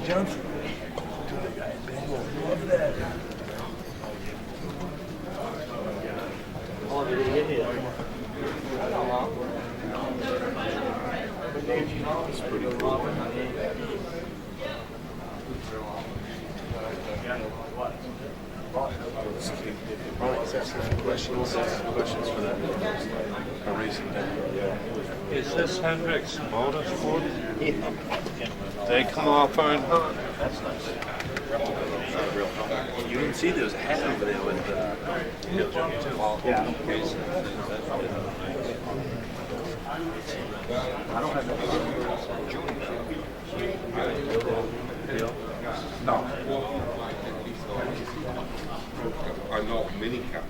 Johnson. Love that. It's pretty cool. Questions for that. A racing day. Is this Hendrick's Motorsports? Yeah. They come off Earn Hunt. That's nice. You didn't see there was a hat over there with yeah. I don't have that. No. I know mini cap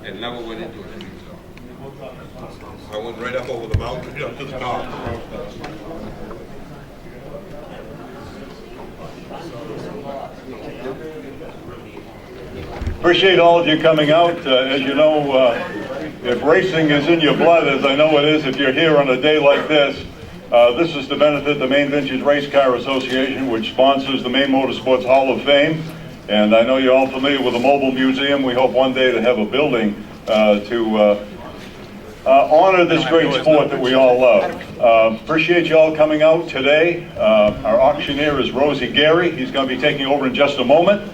and never went into it. I went right up over the mountain up to the top. Appreciate all of you coming out. As you know, if racing is in your blood, as I know it is, if you're here on a day like this, this is to benefit the Maine Vintage Race Car Association, which sponsors the Maine Motorsports Hall of Fame. And I know you're all familiar with the mobile museum. We hope one day to have a building to honor this great sport that we all love. Appreciate you all coming out today. Our auctioneer is Rosie Gary. He's going to be taking over in just a moment.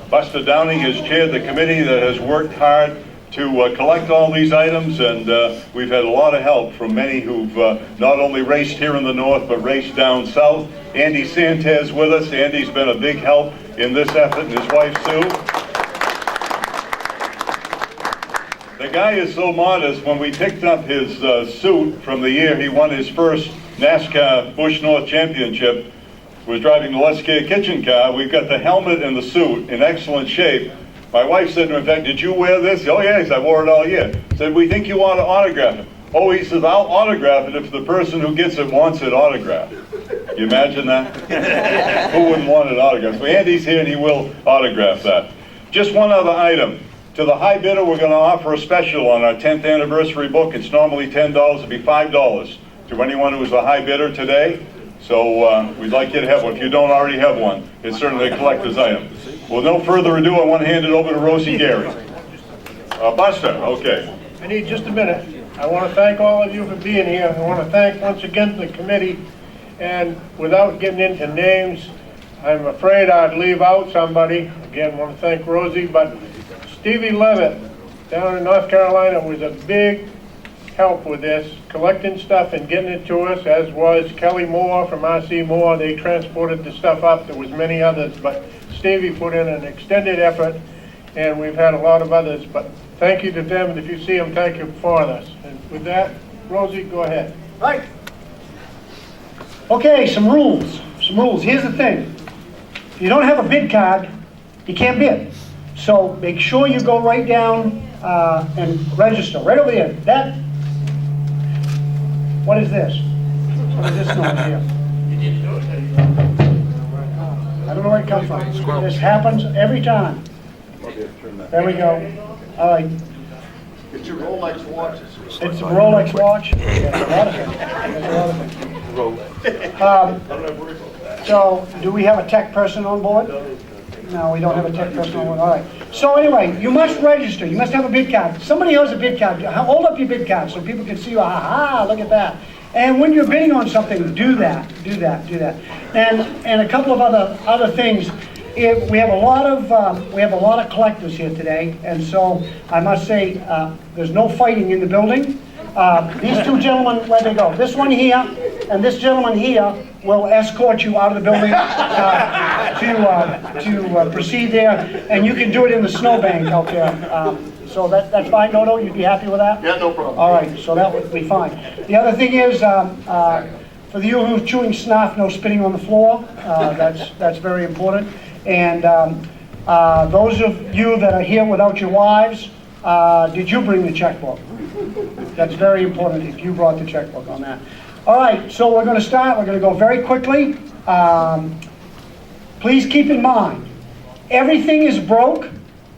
Buster Downing has chaired the committee that has worked hard to collect all these items, and we've had a lot of help from many who've not only raced here in the north, but raced down south. Andy Santes with us. Andy's been a big help in this effort, and his wife Sue. The guy is so modest. When we picked up his suit from the year he won his first NASCAR Busch North Championship, was driving the Let's Care kitchen car. We've got the helmet and the suit in excellent shape. My wife said to him, in fact, did you wear this? Oh yes, I wore it all year. Said, we think you want to autograph it. Oh, he says, I'll autograph it if the person who gets it wants it autographed. You imagine that? Who wouldn't want it autographed? So Andy's here and he will autograph that. Just one other item. To the high bidder, we're going to offer a special on our 10th anniversary book. It's normally $10, it'll be $5 to anyone who is a high bidder today. So we'd like you to have one. If you don't already have one, it's certainly a collector's item. With no further ado, I want to hand it over to Rosie Gary. Buster, okay. I need just a minute. I want to thank all of you for being here. I want to thank once again the committee. And without getting into names, I'm afraid I'd leave out somebody. Again, I want to thank Rosie, but Stevie Levitt down in North Carolina was a big help with this, collecting stuff and getting it to us, as was Kelly Moore from RC Moore. They transported the stuff up. There was many others, but Stevie put in an extended effort, and we've had a lot of others, but thank you to them, and if you see them, thank you for this. And with that, Rosie, go ahead. Right. Okay, some rules. Here's the thing. If you don't have a bid card, you can't bid. So make sure you go right down and register, right over here. What is this? What is this noise here? I don't know where it comes from. This happens every time. There we go. All right. It's your Rolex watch. It's a Rolex watch. There's a lot of things. So, do we have a tech person on board? No, we don't have a tech person on board. All right. So anyway, you must register. You must have a bid card. Somebody has a bid card. Hold up your bid card so people can see you. Aha! Look at that. And when you're bidding on something, do that. And a couple of other things. We have a lot of collectors here today, and so I must say there's no fighting in the building. These two gentlemen, where they go? This one here and this gentleman here will escort you out of the building to proceed there, and you can do it in the snowbank out there. So that's fine, Dodo? You'd be happy with that? Yeah, no problem. All right, so that would be fine. The other thing is, for you who are chewing snuff, no spitting on the floor. That's very important. And those of you that are here without your wives, did you bring the checkbook? That's very important if you brought the checkbook on that. All right, so we're going to start. We're going to go very quickly. Please keep in mind, everything is broke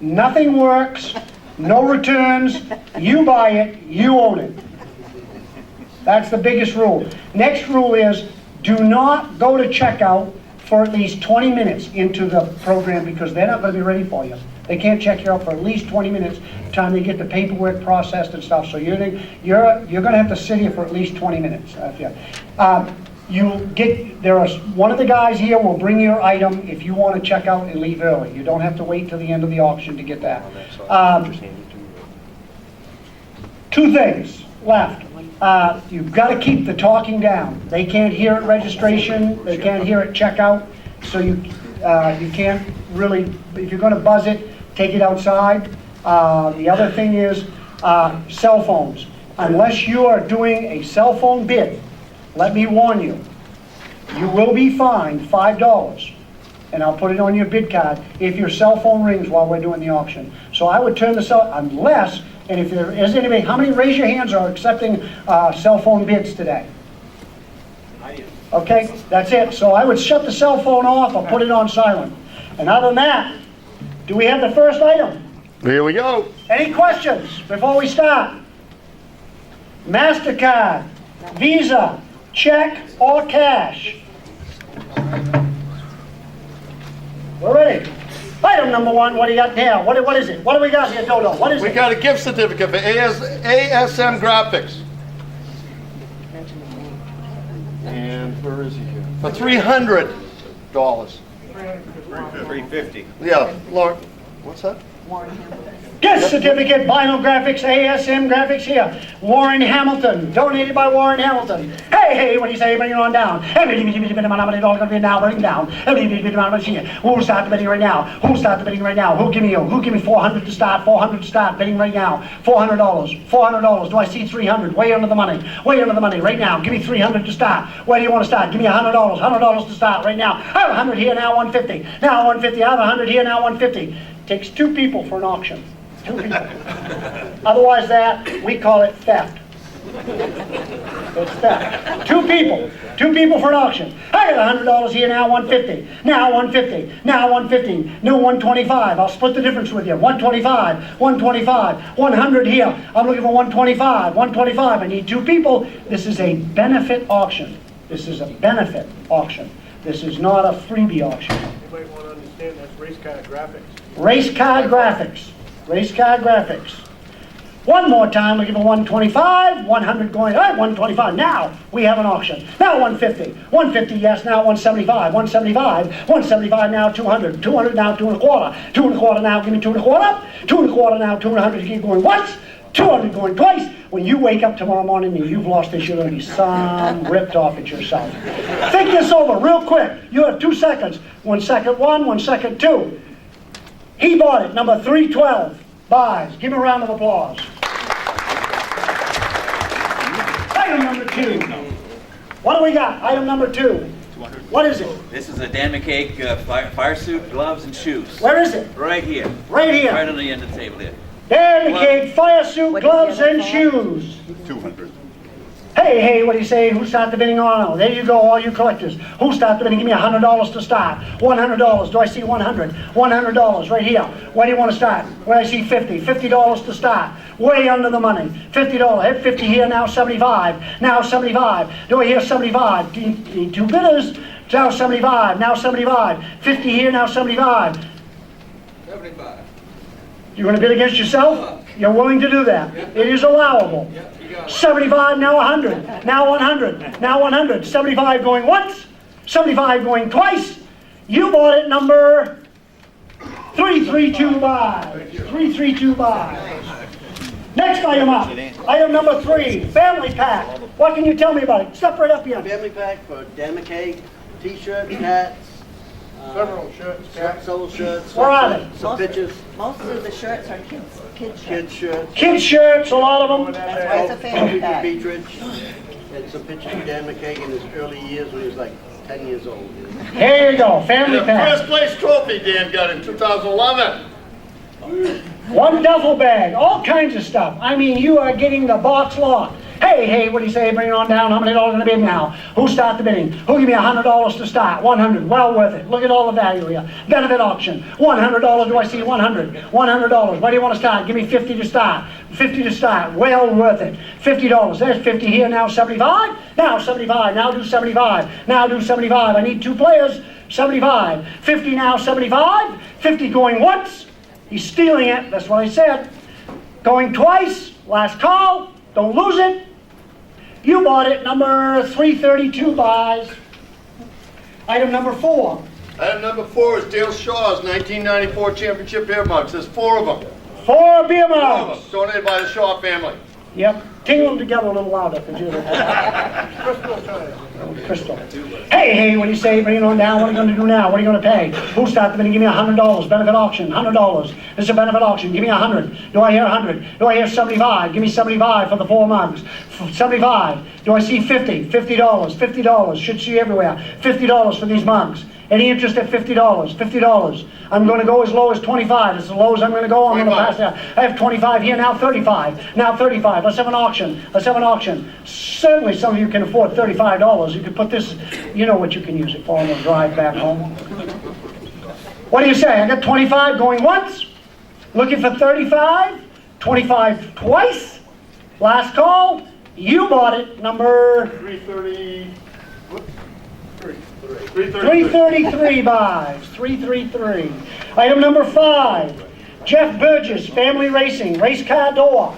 Nothing works, no returns, you buy it, you own it. That's the biggest rule. Next rule is, do not go to checkout for at least 20 minutes into the program, because they're not going to be ready for you. They can't check you out for at least 20 minutes, time they get the paperwork processed and stuff. So you're going to have to sit here for at least 20 minutes. One of the guys here will bring your item if you want to check out and leave early. You don't have to wait till the end of the auction to get that. Two things left. You've got to keep the talking down. They can't hear at registration, they can't hear at checkout, so you can't really, if you're going to buzz it, take it outside. The other thing is cell phones. Unless you are doing a cell phone bid, let me warn you, you will be fined $5, and I'll put it on your bid card, if your cell phone rings while we're doing the auction. So I would turn the cell, unless, and if there is anybody, how many, raise your hands, are accepting cell phone bids today? Okay, that's it. So I would shut the cell phone off or put it on silent. And other than that, do we have the first item? Here we go. Any questions before we start? MasterCard, Visa, check, or cash? We're ready. Item number one, what do you got now? What is it? What do we got here, Dodo? What is it? We got a gift certificate for ASM Graphics. And where is he here? For $300. $350. Yeah, Lauren, what's that? Gift certificate, vinyl graphics, ASM graphics here. Warren Hamilton, donated by Warren Hamilton. Hey, what do you say? Bring it on down. It's all going to be now, bring it down. Who'll start the bidding right now? Who'll start the bidding right now? Who'll give me $400 to start? $400 to start, bidding right now. $400. $400. Do I see 300? Way under the money. Way under the money right now. Give me 300 to start. Where do you want to start? Give me $100. $100 to start right now. I have 100 here, now 150. Now 150. I have 100 here, now 150. Takes 2 people for an auction. 2 people. Otherwise that, we call it theft. It's theft. 2 people. 2 people for an auction. I got $100 here, now 150. Now 150. Now 150. New 125. I'll split the difference with you. 125. 125. 100 here. I'm looking for 125. 125. I need 2 people. This is a benefit auction. This is a benefit auction. This is not a freebie auction. You might want to understand that's race car graphics. Race car graphics. Race car graphics. One more time, looking for 125, 100 going, all right, 125. Now we have an auction. Now 150. 150, yes, now 175. 175. 175, now 200. 200, now 2 1/4. 2 1/4, now give me 2 1/4. 2 1/4, now 2 100. Keep going once. 200 going twice. When you wake up tomorrow morning and you've lost this, you're going to be some ripped off at yourself. Think this over real quick. You have 2 seconds. 1 second 1, 1 second 2. He bought it, number 312, buys. Give him a round of applause. Item number 2. What do we got? Item number 2. What is it? This is a Dan McCaig fire suit, gloves, and shoes. Where is it? Right here. Right here. Right on the end of the table here. Dan McCaig, fire suit, gloves, and shoes. 200. Hey, what do you say? Who started the bidding on? Oh, there you go, all you collectors. Who started the bidding? Give me $100 to start. $100. Do I see 100? $100 right here. Where do you want to start? Where do I see 50? $50 to start. Way under the money. $50. Hit 50 here, now 75. Now 75. Do I hear 75? Need 2 bidders. Now 75. Now 75. 50 here, now 75. 75. You want to bid against yourself? You're willing to do that. It is allowable. 75, now 100, now 100, now 100. 75 going once, 75 going twice. You bought it, number 332 buys. 332 buys. Next item up. Item number 3, family pack. What can you tell me about it? Step right up here. Family pack for Dan McCaig, t-shirts, hats, Several shirts, caps. solo shirts. Where are they? Some pictures, Most of the shirts are kids kids shirts. shirts. Kids shirts, a lot of them. That's why it's a family pack. Beatrich, and some pictures of Dan McCaig in his early years when he was like 10 years old. Here you go, family pack. First place trophy Dan got in 2011. 1 duffel bag, all kinds of stuff. I mean, you are getting the box lot. Hey, what do you say? Bring it on down. How many dollars in the bid now? Who start the bidding? Who give me $100 to start? 100. Well worth it. Look at all the value here. Benefit auction. $100. Do I see 100? $100. Why do you want to start? Give me 50 to start. 50 to start. Well worth it. $50. There's 50 here. Now 75. Now 75. Now do 75. Now do 75. I need 2 players. 75. 50 now. 75. 50 going once. He's stealing it. That's what I said. Going twice. Last call. Don't lose it. You bought it. Number 332 buys. Item number 4. Item number 4 is Dale Shaw's 1994 championship beer mugs. There's 4 of them. 4 beer 4 of mugs. them, donated by the Shaw family. Yep. Tingle them together a little louder, could you? Crystal. Hey, what do you say? Bring it on down. What are you going to do now? What are you going to pay? Who started the bidding? Give me $100. Benefit auction. $100. This is a benefit auction. Give me 100. Do I hear 100? Do I hear 75? Give me 75 for the 4 mugs. 75. Do I see 50? $50. $50. Should see everywhere. $50 for these mugs. Any interest at $50? $50. I'm going to go as low as 25. It's as low as I'm going to go. I'm going to pass that. I have 25 here, now 35. Now 35. Let's have an auction. Let's have an auction. Certainly some of you can afford $35. You could put this, you know what you can use it for on the drive back home. What do you say? I got 25 going once. Looking for 35. 25 twice. Last call. You bought it. Number 333 buys. 333. Item number 5. Jeff Burgess, Family Racing, race car door.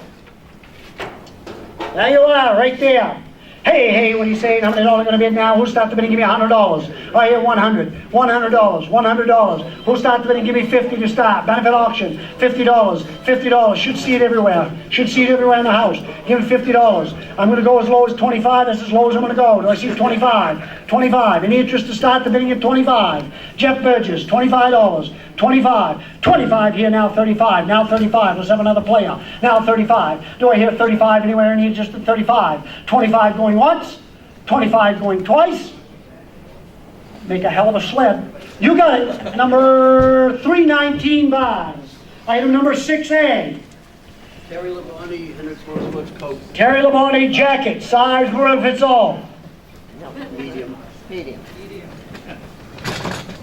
There you are, right there. Hey, what are you saying? How many dollars are going to bid now? Who started the bidding? Give me $100. I hear 100. $100. $100. Who started the bidding? Give me 50 to start. Benefit auction. $50. $50. Should see it everywhere. Should see it everywhere in the house. Give me $50. I'm going to go as low as 25. That's as low as I'm going to go. Do I see 25? 25. Any interest to start the bidding at 25? Jeff Burgess, $25. 25. 25 here, now 35. Now 35. Let's have another player. Now 35. Do I hear 35 anywhere? Any interest at 35? 25 going once. 25 going twice. Make a hell of a sled. You got it. Number 319 buys. Item number 6A. Terry Labonte, Hendricks Motorsports coat. Terry Labonte jacket. Size, wherever fits all. Medium. Medium.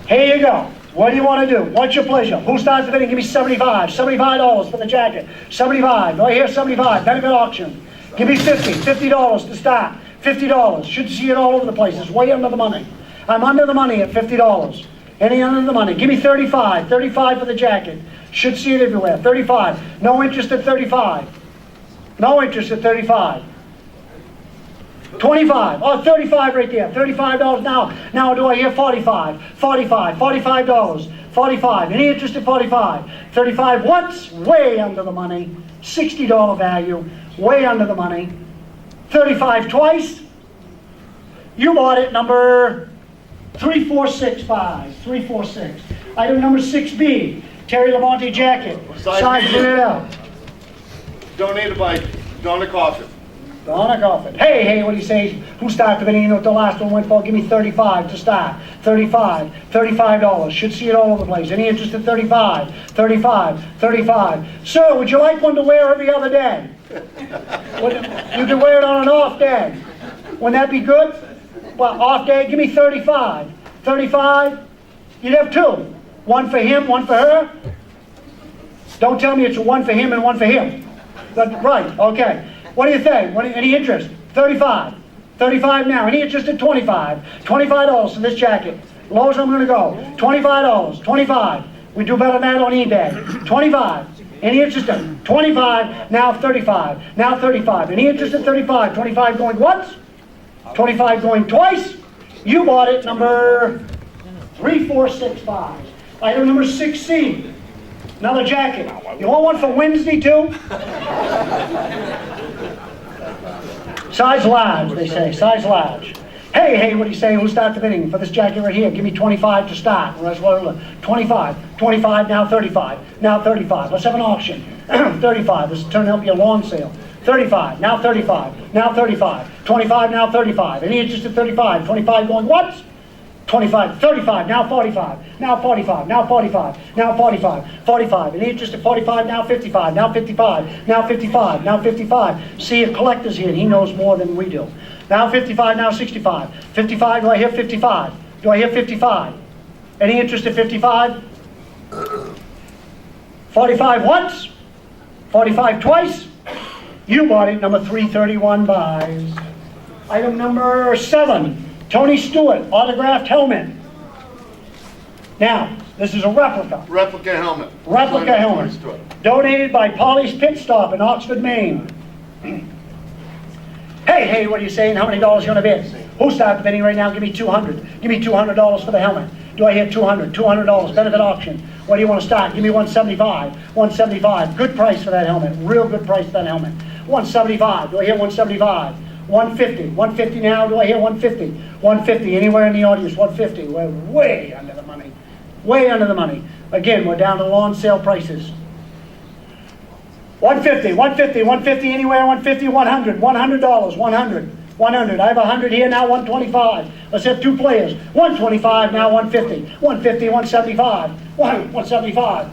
Here you go. What do you want to do? What's your pleasure? Who starts the bidding? Give me 75. $75 for the jacket. 75. Do I hear 75? Benefit auction. Give me 50. $50 to start. $50. Should see it all over the place. It's way under the money. I'm under the money at $50. Any under the money? Give me 35. 35 for the jacket. Should see it everywhere. 35. No interest at 35. No interest at 35. 25. Oh, 35 right there. $35 now. Now do I hear 45? 45. $45. 45. Any interest at 45? 35 once. Way under the money. $60 value. Way under the money. 35 twice. You bought it. Number 346 buys. 346. Item number 6B. Terry Labonte jacket. Size clear it out. Donated by Donna Coffin. Donna Coffin. Hey, what do you say? Who started the bidding? You know what the last one went for? Give me 35 to start. 35. $35. Should see it all over the place. Any interest in 35? 35. 35. Sir, would you like one to wear every other day? You can wear it on an off day. Wouldn't that be good? Well, off day, give me 35. 35. You'd have 2. One for him, one for her. Don't tell me it's one for him and one for him. But, right, okay. What do you think? Any interest? 35. 35 now. Any interest at 25? $25 for this jacket. Lowest I'm going to go. $25. 25. We do better than that on eBay. 25. Any interest in 25? Now 35. Now 35. Any interest at 35? 25 going once? 25 going twice? You bought it. Number 3465. Item number 6C. Another jacket. You want one for Wednesday too? Size large, they say. Size large. Hey, what do you say? Who starts the bidding for this jacket right here? Give me 25 to start. 25. 25, now 35. Now 35. Let's have an auction. 35. This is turning out to be a lawn sale. 35. Now 35. Now 35. 25, now 35. Any interest at 35? 25 going once? 25, 35, now 45, now 45, now 45, now 45, 45. In the interest of 45, now 55, now 55, now 55, now 55. See, a collector's here, and he knows more than we do. Now 55, now 65. 55, do I hear 55? Do I hear 55? Any interest in 55? 45 once, 45 twice. You bought it, number 331 buys. Item number 7, Tony Stewart, autographed helmet. Now, this is a replica. Replica helmet. Replica helmet. Donated by Polly's Pit Stop in Oxford, Maine. Hey, what are you saying? How many dollars you gonna bid? Who's starting bidding right now? Give me 200. Give me $200 for the helmet. Do I hear 200? $200, benefit auction. What do you want to start? Give me 175. 175, good price for that helmet. Real good price for that helmet. 175, do I hear 175? 150, 150 now, do I hear 150? 150, anywhere in the audience, 150. We're way under the money. Way under the money. Again, we're down to lawn sale prices. 150, 150, 150, anywhere, 150, 100, $100, 100. 100, I have 100 here, now 125. Let's have 2 players. 125, now 150. 150, 175. 175.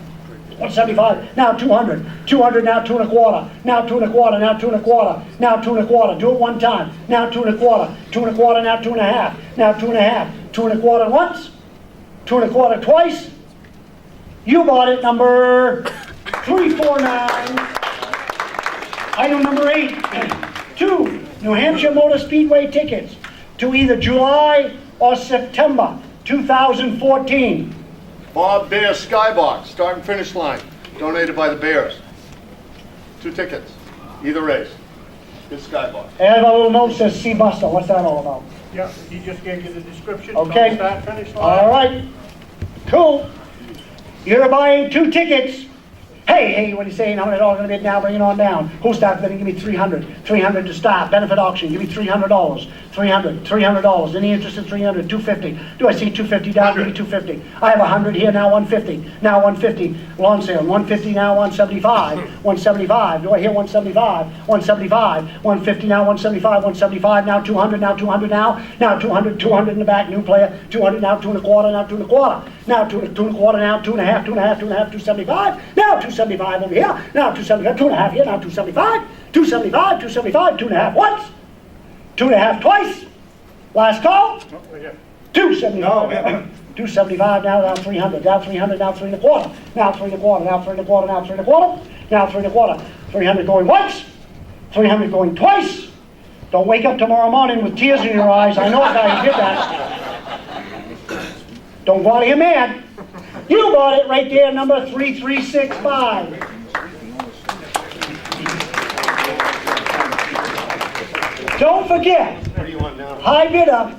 175, now 200. 200, now 2 1/4. Now 2 1/4, now 2 1/4. Now 2 1/4. Do it one time. Now 2 1/4. 2 1/4, now 2 1/2. Now 2 1/2. 2 1/4 once. 2 1/4 twice. You bought it, number 349. Item number 8. 2 New Hampshire Motor Speedway tickets to either July or September 2014. Bob Bear Skybox, start and finish line, donated by the Bears. 2 tickets, either race. His Skybox. I have a little note that says "See Buster." What's that all about? Yeah, he just gave you the description. Okay. Start, finish line. All right. Cool. You're buying 2 tickets. Hey, what are you saying? How many dollars going to bid now? Bring it on down. Who's starting bidding? Give me 300. 300 to start. Benefit auction. Give me $300. 300. $300. Any interest in 300? 250. Do I see 250 down? Give me 250. I have 100 here, now 150. Now 150. Lawn sale. 150 now 175. 175. Do I hear 175? 175. 150 now 175. 175 now 200. Now 200 now. Now 200. 200 in the back. New player. 200 now 2 1/4. Now 2 1/4. Now 2 1/4. Now 2 1/2. 2 1/2. 2 1/2. 275. Now 275 over here. Now 275. 2 1/2 here. Now 275. 275. 275. 2 1/2 once. 2 1/2 twice. Last call. 275. 275 now 300. Now 300. Now 3 1/4. Now 3 1/4. Now 3 1/4. Now 3 1/4. Now 3 1/4. 300 going once. 300 going twice. Don't wake up tomorrow morning with tears in your eyes. I know a guy who did that. Don't go out of here mad. You bought it right there, number 3365. Don't forget, high bidder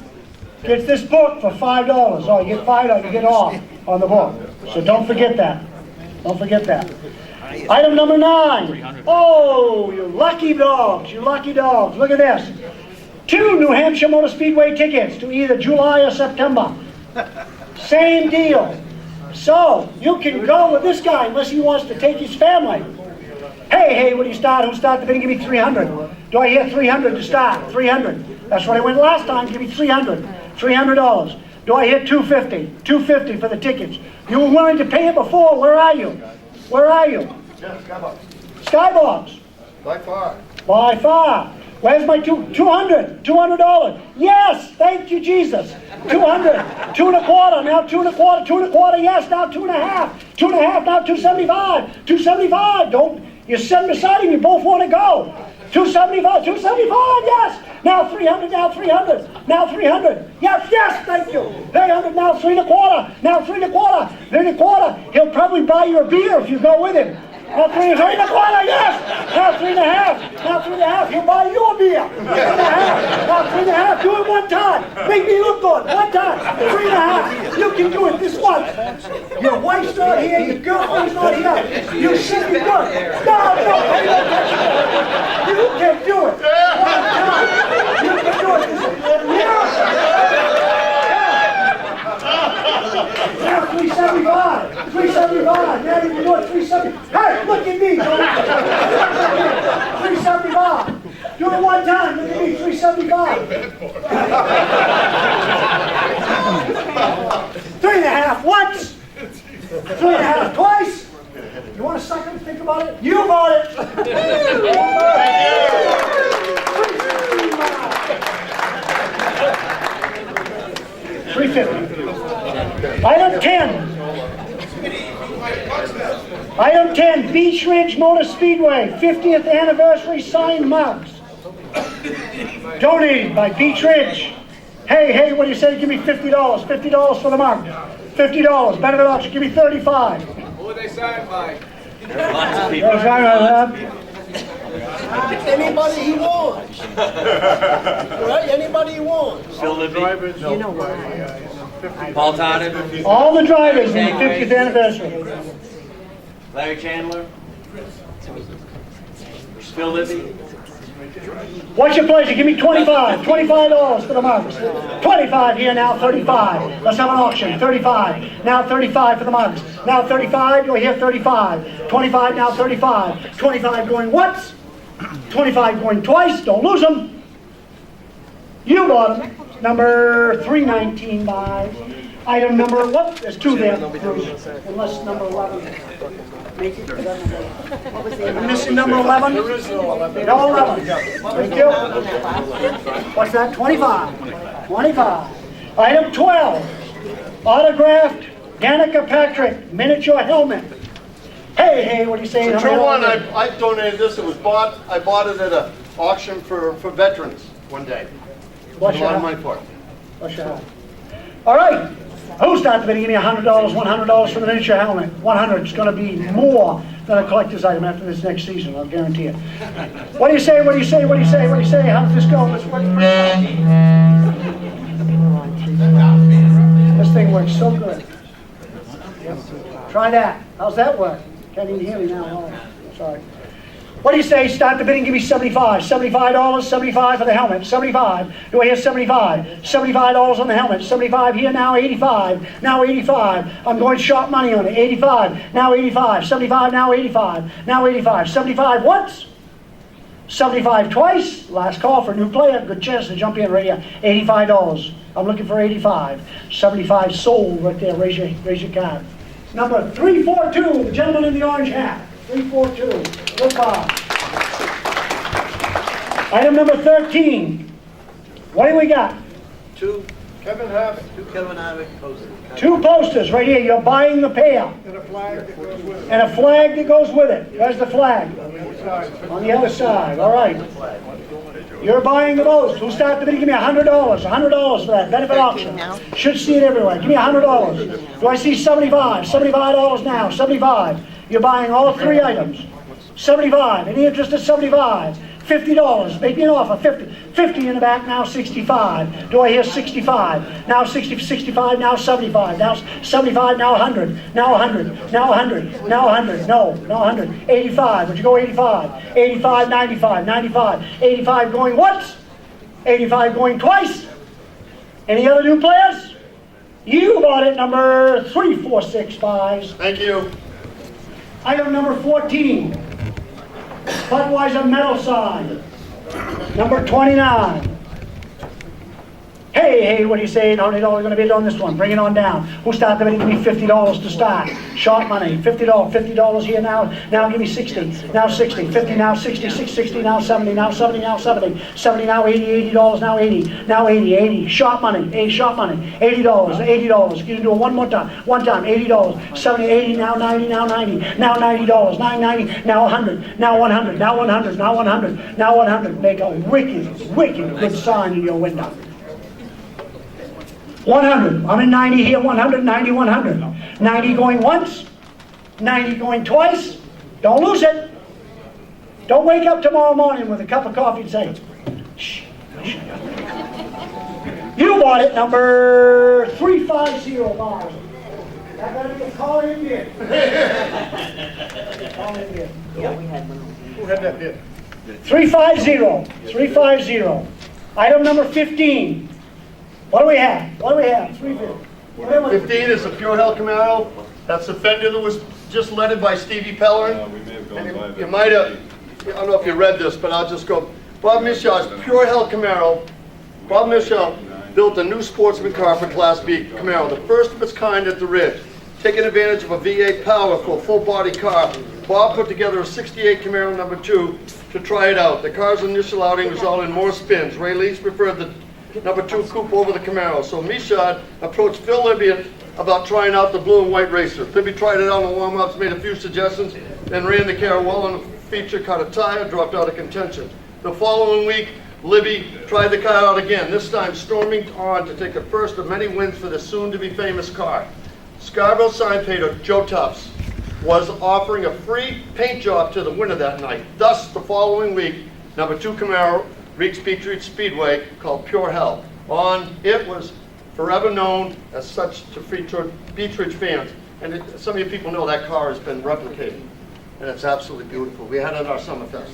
gets this book for $5. Oh, you get $5, you get off on the book. So don't forget that. Don't forget that. Item number 9. Oh, you lucky dogs, you lucky dogs. Look at this. 2 New Hampshire Motor Speedway tickets to either July or September. Same deal. So, you can go with this guy unless he wants to take his family. Hey, what do you start? Who start the bidding? Give me 300. Do I hear 300 to start? 300. That's what I went last time. Give me 300. $300. Do I hear 250? 250 for the tickets. You were willing to pay it before. Where are you? Where are you? Yeah, Skybox. Skybox. By far. By far. Where's my 200? $200. Yes, thank you, Jesus. 200. 2 1/4. Now 2 1/4. 2 1/4. Yes, now 2 1/2. 2 1/2. Now 275. 275. Don't. You're sitting beside him. You both want to go. 275. 275. Yes. Now 300. Now 300. Now 300. Yes. Thank you. 300. Now 3 1/4. Now 3 1/4. 3 1/4. He'll probably buy you a beer if you go with him. Now 3 1/4, yes! Now 3 1/2, now 3 1/2, he'll buy you a beer! 3 1/2, now 3 1/2, do it one time! Make me look good, one time! 3 1/2, you can do it this once! Your wife's not here, your girlfriend's not here, you should be good! No, you can do it! One time! You can do it! This is a miracle! Now 375! 375! Now you can do it 375! Hey, look at me! 375! Do it one time! Look at me! 375! think about it? You bought it! $350. Item 10. Item 10, Beach Ridge Motor Speedway, 50th anniversary signed mugs. Donated by Beach Ridge. Hey, what do you say? Give me $50. $50 for the mug. $50. Benefit auction, give me $35. Who are they signed by? Lots of people. Anybody he wants. Right? Anybody he wants. Phil Libby, You know why? Paul Todd, All the drivers in the 50th anniversary. Larry Chandler, Phil Libby. What's your pleasure? Give me $25. $25 for the mugs. 25 here now, 35. Let's have an auction. 35. Now 35 for the mugs. Now 35. You'll hear 35. 25 now 35. 25 going once. 25 going twice. Don't lose them. You bought them. Number 319 by item number what? There's two there. Unless number 11. I'm missing number 11? No, 11. Thank you. What's that? 25. 25. Item 12. Autographed Danica Patrick miniature helmet. Hey, what are you saying? So true one, I donated this. It was bought. I bought it at an auction for veterans one day. What's A lot your of money for it. What's your All right. Who's not bidding? Give me $100, $100 for the miniature helmet. 100. It's going to be more than a collector's item after this next season. I'll guarantee it. What do you say? What do you say? What do you say? What do you say? How does this go? This thing works so good. Try that. How's that work? Can't even hear me now. Oh, sorry. What do you say? Start the bidding, give me $75. $75, 75 for the helmet. 75. Do I hear 75? $75 on the helmet. 75 here now, 85. Now 85. I'm going sharp money on it. 85. Now 85. 75 now 85. Now 85. 75 once. 75 twice. Last call for a new player. Good chance to jump in right here. $85. I'm looking for 85. 75 sold right there. Raise your card. Number 342, the gentleman in the orange hat. 342. Goodbye. Item number 13. What do we got? Two Kevin Harvick posters. Two posters right here. You're buying the pair. And a flag that goes with it. And a flag that goes with it. Where's the flag? On the other side. All right. You're buying the most. Who started the bidding? Give me $100. $100 for that. Benefit auction. Should see it everywhere. Give me $100. Do I see 75? $75 now. 75. You're buying all three items. 75. Any interest at 75? $50. Make me an offer. 50. 50 in the back. Now 65. Do I hear 65? Now 60. 65. Now 75. Now 75. Now 100. Now 100. Now 100. Now 100. No. Now 100. 85. Would you go 85? 85. 95. 95. 85 going once. 85 going twice. Any other new players? You bought it. Number 3465. Thank you. Item number 14, Budweiser metal sign. Number 29. Hey, what do you say? How many dollars are going to bid on this one? Bring it on down. Who started the bidding? Give me $50 to start. Sharp money. $50 here now. Now give me 60. Now 60. 50 now 60. 60 now 70. Now 70. Now 70. 70 now 80. $80 now 80. Now 80. 80. Sharp money. Sharp money. $80. $80. You can do it one more time. One time. $80. 70. 80. Now 90. Now 90. Now $90. 990. Now 100. Now 100. Now 100. Now 100. Now 100. Make a wicked good sign in your window. 100. I'm in 90 here. 100, 90, 100. 90 going once. 90 going twice. Don't lose it. Don't wake up tomorrow morning with a cup of coffee and say, shh. You bought it, number 350. That better be a call-in bid. Call-in bid. Yeah, we had one. Who had that bid? 350. 350. Item number 15. What do we have? 350. 15 is a Pure Hell Camaro. That's the fender that was just leaded by Stevie Pellerin. We may have gone And by you that. might have, I don't know if you read this, but I'll just go. Bob Mishaw's Pure Hell Camaro. Bob Mishaw built a new sportsman car for Class B Camaro, the first of its kind at the Ridge. Taking advantage of a V8 power for a full-body car, Bob put together a 68 Camaro number 2 to try it out. The car's initial outing resulted in more spins. Ray Leach preferred the number 2 coupe over the Camaro, so Michaud approached Phil Libby about trying out the blue and white racer. Libby tried it out on warm-ups, made a few suggestions, then ran the car well on the feature, cut a tire, dropped out of contention. The following week, Libby tried the car out again, this time storming on to take the first of many wins for the soon-to-be famous car. Scarborough sign painter Joe Tufts was offering a free paint job to the winner that night. Thus, the following week, number 2 Camaro reached Beechridge Speedway, called Pure Hell. It was forever known as such to Beechridge fans. And some of you people know that car has been replicated. And it's absolutely beautiful. We had it at our Summerfest.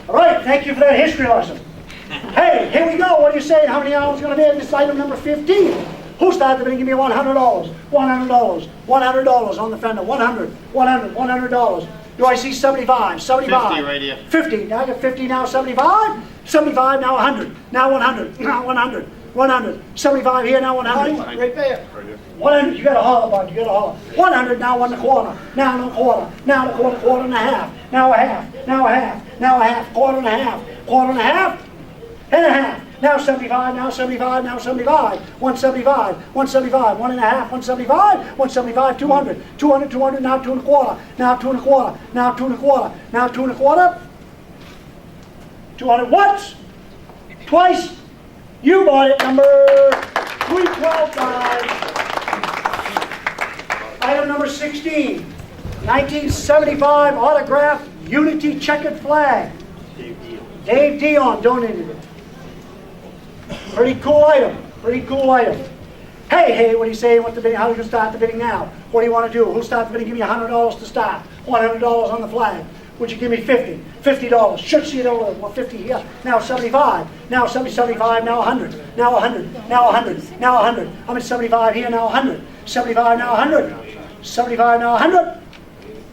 All right, thank you for that history lesson. Hey, here we go. What are you saying? How many hours going to be at this item number 15? Who started the bidding? Give me $100. $100. $100 on the fender. $100. $100. $100. Do I see 75? 75. 50 right here. 50. Now I got 50, now 75. 75, now 100. Now 100. Now 100. 100. 75 here, now 100. Right there. 100. You got to holler, bud. You got to holler. 100, now 1 1/4. Now 1/4. Now 1/4, 1/4 and a half. Now a half. Now a half. Now a half. 1/4 and a half. 1/4 and a half. And a half. Now 75, now 75, now 75, 175, 175, 1 1/2, 175, 175, 200, 200, 200, now 2 1/4, now 2 1/4, now 2 1/4, now 2 1/4, 200 once, twice, you bought it, number 312, guys. Item number 16, 1975 autographed Unity checkered flag. Dave Dion donated it. Pretty cool item. Pretty cool item. Hey, what do you say? What the bidding? How do you start the bidding now? What do you want to do? Who starts the bidding? Give me $100 to start. $100 on the flag. Would you give me 50? $50. Should see it over. Well, 50 here. Now 75. Now 75. Now 100. Now 100. Now 100. Now 100. I'm at 75 here. Now 100. 75. Now 100. 75. Now 100.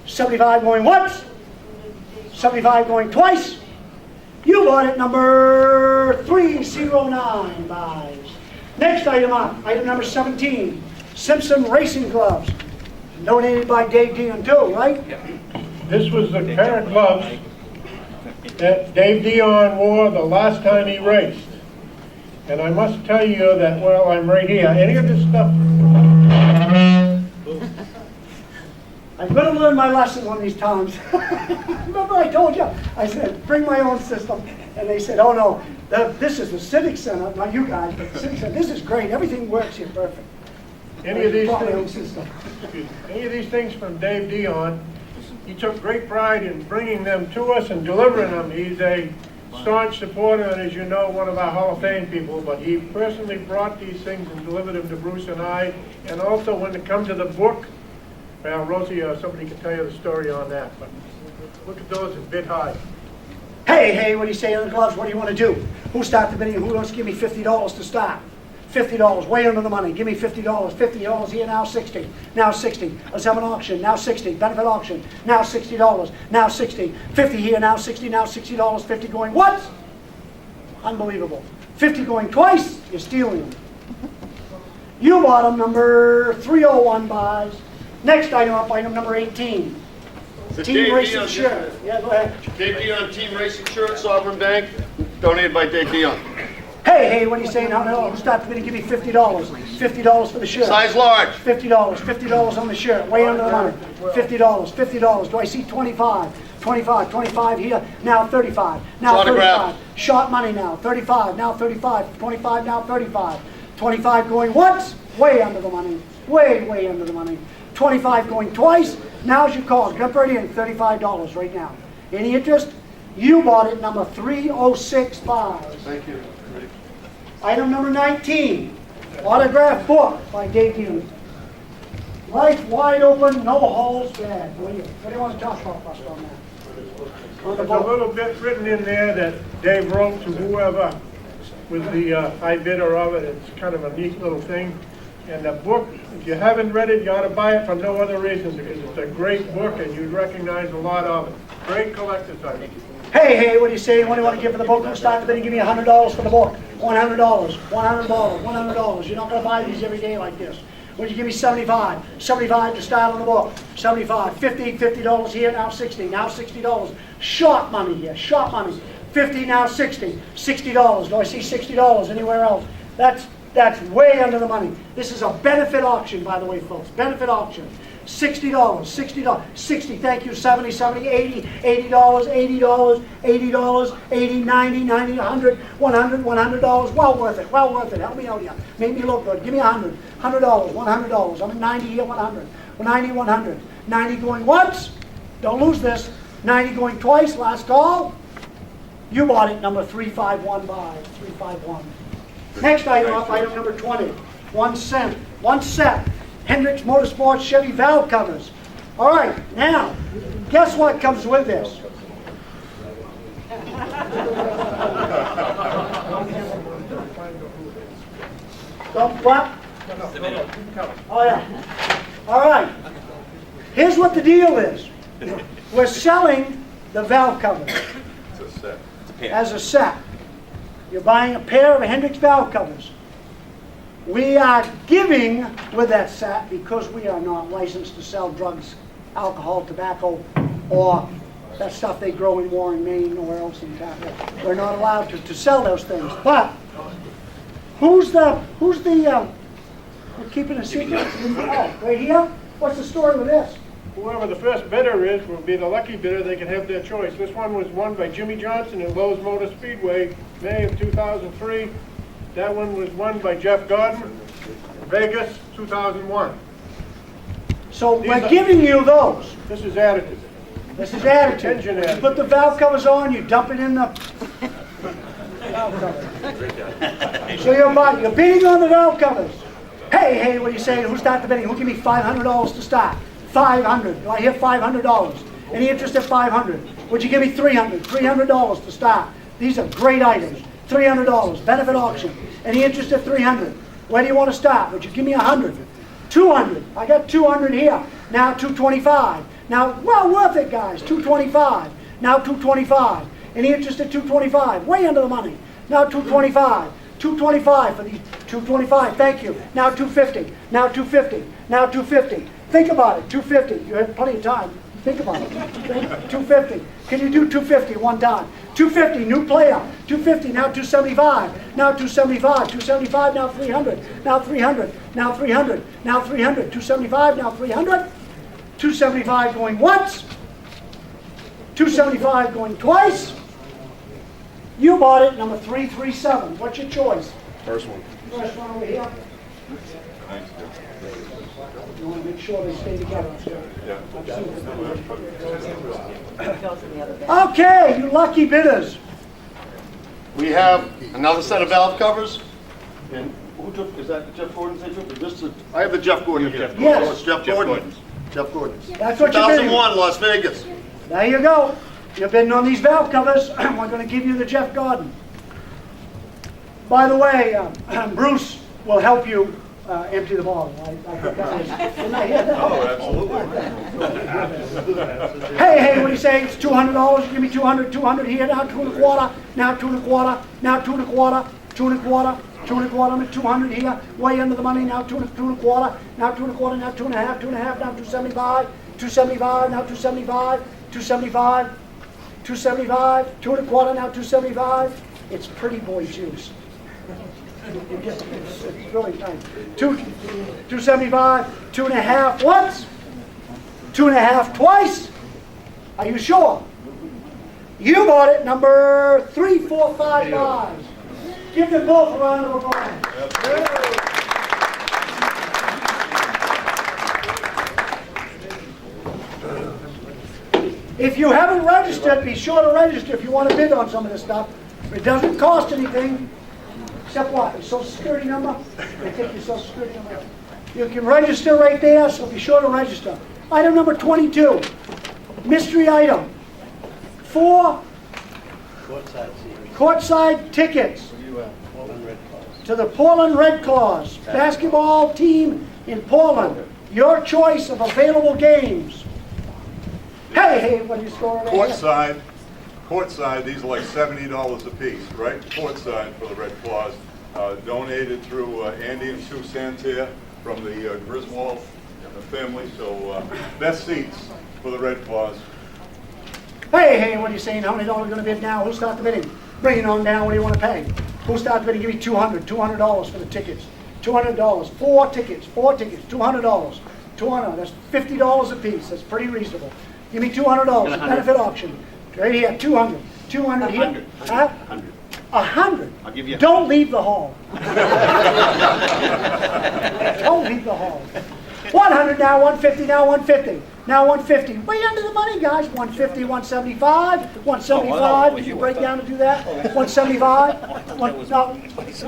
75 going once. 75 going twice. You bought it, number 309, buys. Next item up, item number 17, Simpson Racing Gloves. Donated by Dave Dion too, right? This was the pair of gloves that Dave Dion wore the last time he raced. And I must tell you that, well, I'm right here. Any of this stuff? I'm going to learn my lesson one of these times. Remember I told you, I said, bring my own system. And they said, oh no, this is the Civic Center, not you guys, but the Civic Center. This is great, everything works here perfect. Any of these things from Dave Dion, he took great pride in bringing them to us and delivering them. He's a staunch supporter and, as you know, one of our Hall of Fame people, but he personally brought these things and delivered them to Bruce and I. And also when it comes to the book, well, Rosie or somebody can tell you the story on that, but look at those, a bit high. Hey, what do you say on the gloves? What do you want to do? Who started the bidding? Who wants to give me $50 to start? $50, way under the money. Give me $50. $50 here, now 60. Now 60. Let's have an auction. Now 60. Benefit auction. Now $60. Now 60. 50 here, now 60. Now $60. 50 going once. Unbelievable. 50 going twice. You're stealing them. You bought them, number 301 buys. Next item up, item number 18. The Team Dave Racing Dion shirt. Yeah, go ahead. Dave Dion Team Racing shirt, Sovereign Bank, donated by Dave Dion. Hey, what are you saying? Who started the bidding? Give me $50. $50 for the shirt. Size large. $50. $50 on the shirt. Way under the money. $50. $50. Do I see 25? 25. 25 here. Now 35. Now 35. Short money now. 35. Now 35. 25. Now 35. 25 going once. Way under the money. Way under the money. 25 going twice. Now's your call. Jump right in. $35 right now. Any interest? You bought it, number 3065. Thank you. Item number 19. Autograph book by Dave Dion. Life wide open, no holes bad. What do you want to talk about first on that? On the There's a book. little bit written in there that Dave wrote to whoever was the high bidder of it. It's kind of a neat little thing. And the book, if you haven't read it, you ought to buy it for no other reason, because it's a great book and you'd recognize a lot of it. Great collector's item. Hey, what do you say? What do you want to give for the book? Who started the bidding? Give me $100 for the book. $100. $100. $100. You're not going to buy these every day like this. Would you give me 75? 75 to start on the book. 75, 50, $50 here, now 60, now $60. Short money here, short money. 50, now 60, $60. Do I see $60 anywhere else? That's way under the money. This is a benefit auction, by the way, folks. Benefit auction. $60, $60, 60, thank you, 70, 70, 80, $80, $80, $80, 80, 90, 90, 100, $100, $100, well worth it, well worth it. Help me out here. Make me look good. Give me $100, $100, $100. I'm at 90 here, 100, 90, 100. 90 going once, don't lose this. 90 going twice, last call. You bought it, number 351 by 351. Next item up, item number 20. 1 cent, 1 set. Hendricks Motorsports Chevy valve covers. All right, now, guess what comes with this? Don't what? Oh yeah. All right. Here's what the deal is. We're selling the valve covers as a set. You're buying a pair of Hendricks valve covers. We are giving with that set, because we are not licensed to sell drugs, alcohol, tobacco, or that stuff they grow in Warren, Maine, or else in Canada. We're not allowed to sell those things. But who's the we're keeping a secret? Oh, right here? What's the story with this? Whoever the first bidder is will be the lucky bidder. They can have their choice. This one was won by Jimmy Johnson at Lowe's Motor Speedway, May of 2003. That one was won by Jeff Gordon, Vegas, 2001. So we're giving you those. This is additive. This is additive. Engine You additive. put the valve covers on, you dump it in the valve covers. So you're bidding on the valve covers. Hey, what are you saying? Who started the bidding? Who give me $500 to start? 500. Do I hear $500? Any interest at 500? Would you give me 300? $300 to start. These are great items. $300, benefit auction. Any interest at 300? Where do you want to start? Would you give me 100? 200. I got 200 here. Now 225. Now, well worth it, guys. 225. Now 225. Any interest at 225? Way under the money. Now 225. 225 for these. 225. Thank you. Now 250. Now 250. Now 250. Think about it. 250. You have plenty of time. Think about it. 250. Can you do 250 one time? 250, new player. 250, now 275. Now 275. 275, now 300. Now 300. Now 300. Now 300. 275, now 300. 275 going once. 275 going twice. You bought it, number 337. What's your choice? First one. First one over here. You want to make sure they stay together. Okay, you lucky bidders. We have another set of valve covers. And who took, is that Jeff Gordon's interest? I have the Jeff Gordon here. Yes. Oh, it's Jeff Gordon. Jeff Gordon. That's what you're bidding. 2001, Las Vegas. There you go. You're bidding on these valve covers. We're going to give you the Jeff Gordon. By the way, Bruce will help you empty the bottle. I think that is. Didn't I hear that? Oh, absolutely. Hey, what do you say? It's $200. Give me 200. 200 here. Now 2 1/4. Now 2 1/4. Now 2 1/4. 2 1/4. 2 1/4. I'm at 200 here. Way under the money. Now 2 1/4. Now 2 1/4. Now 2 1/2. 2 1/2. Now 275. 275. Now 275. 275. 275. 2 1/4. Now 275. It's pretty boy juice. It's really nice. 275, 2 1/2 once, 2 1/2 twice. Are you sure? You bought it, number 3455. Give them both a round of applause. If you haven't registered, be sure to register if you want to bid on some of this stuff. It doesn't cost anything. Except what? Your Social Security number? They take your Social Security number. You can register right there, so be sure to register. Item number 22. Mystery item. 4 courtside tickets to the Portland Red Claws basketball team in Portland. Your choice of available games. Hey, what are you scoring there? Courtside, these are like $70 a piece, right? Courtside for the Red Claws. Donated through Andy and Sue Santerre. from the Griswold family, so best seats for the Red Claws. Hey, what are you saying? How many dollars are you going to bid now? Who'll start the bidding? Bring it on down. What do you want to pay? Who'll start the bidding? Give me $200 for the tickets. $200. 4 tickets. $200. 200. That's $50 a piece. That's pretty reasonable. Give me $200. Benefit auction. Right here. 200. 200 here. 100. 100. I'll give you. Don't leave the hall. Don't leave the hall. 100 now, 150 now, 150. Now 150. Way under the money, guys. 150, 175, 175. Did you break down to do that? 175. No,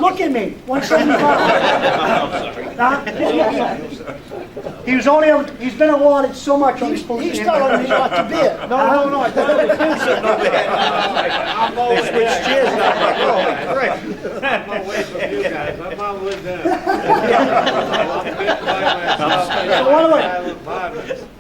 look at me. 175. He's been awarded so much on his police. He's telling me not to bid. No, I thought it was him. They switched chairs now. I'm away from you guys. I'm on with them. So what are we?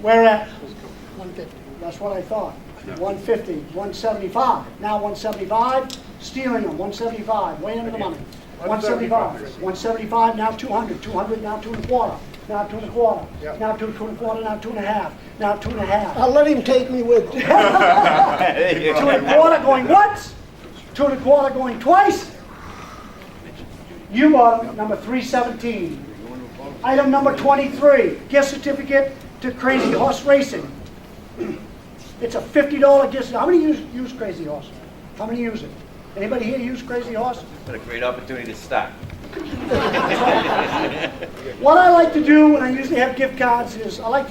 We're at 150. That's what I thought. 150, 175. Now 175. Stealing them. 175. Way under the money. 175. 175. Now 200. 200. Now 2 1/4. Now 2 1/4. Now 2 1/4. Now 2 1/2. Now 2 1/2. I'll let him take me with him. 2 1/4 going once. 2 1/4 going twice. You bought number 317. Item number 23, gift certificate to Crazy Horse Racing. It's a $50 gift. How many use Crazy Horse? How many use it? Anybody here use Crazy Horse? What a great opportunity to start. What I like to do when I usually have gift cards is I like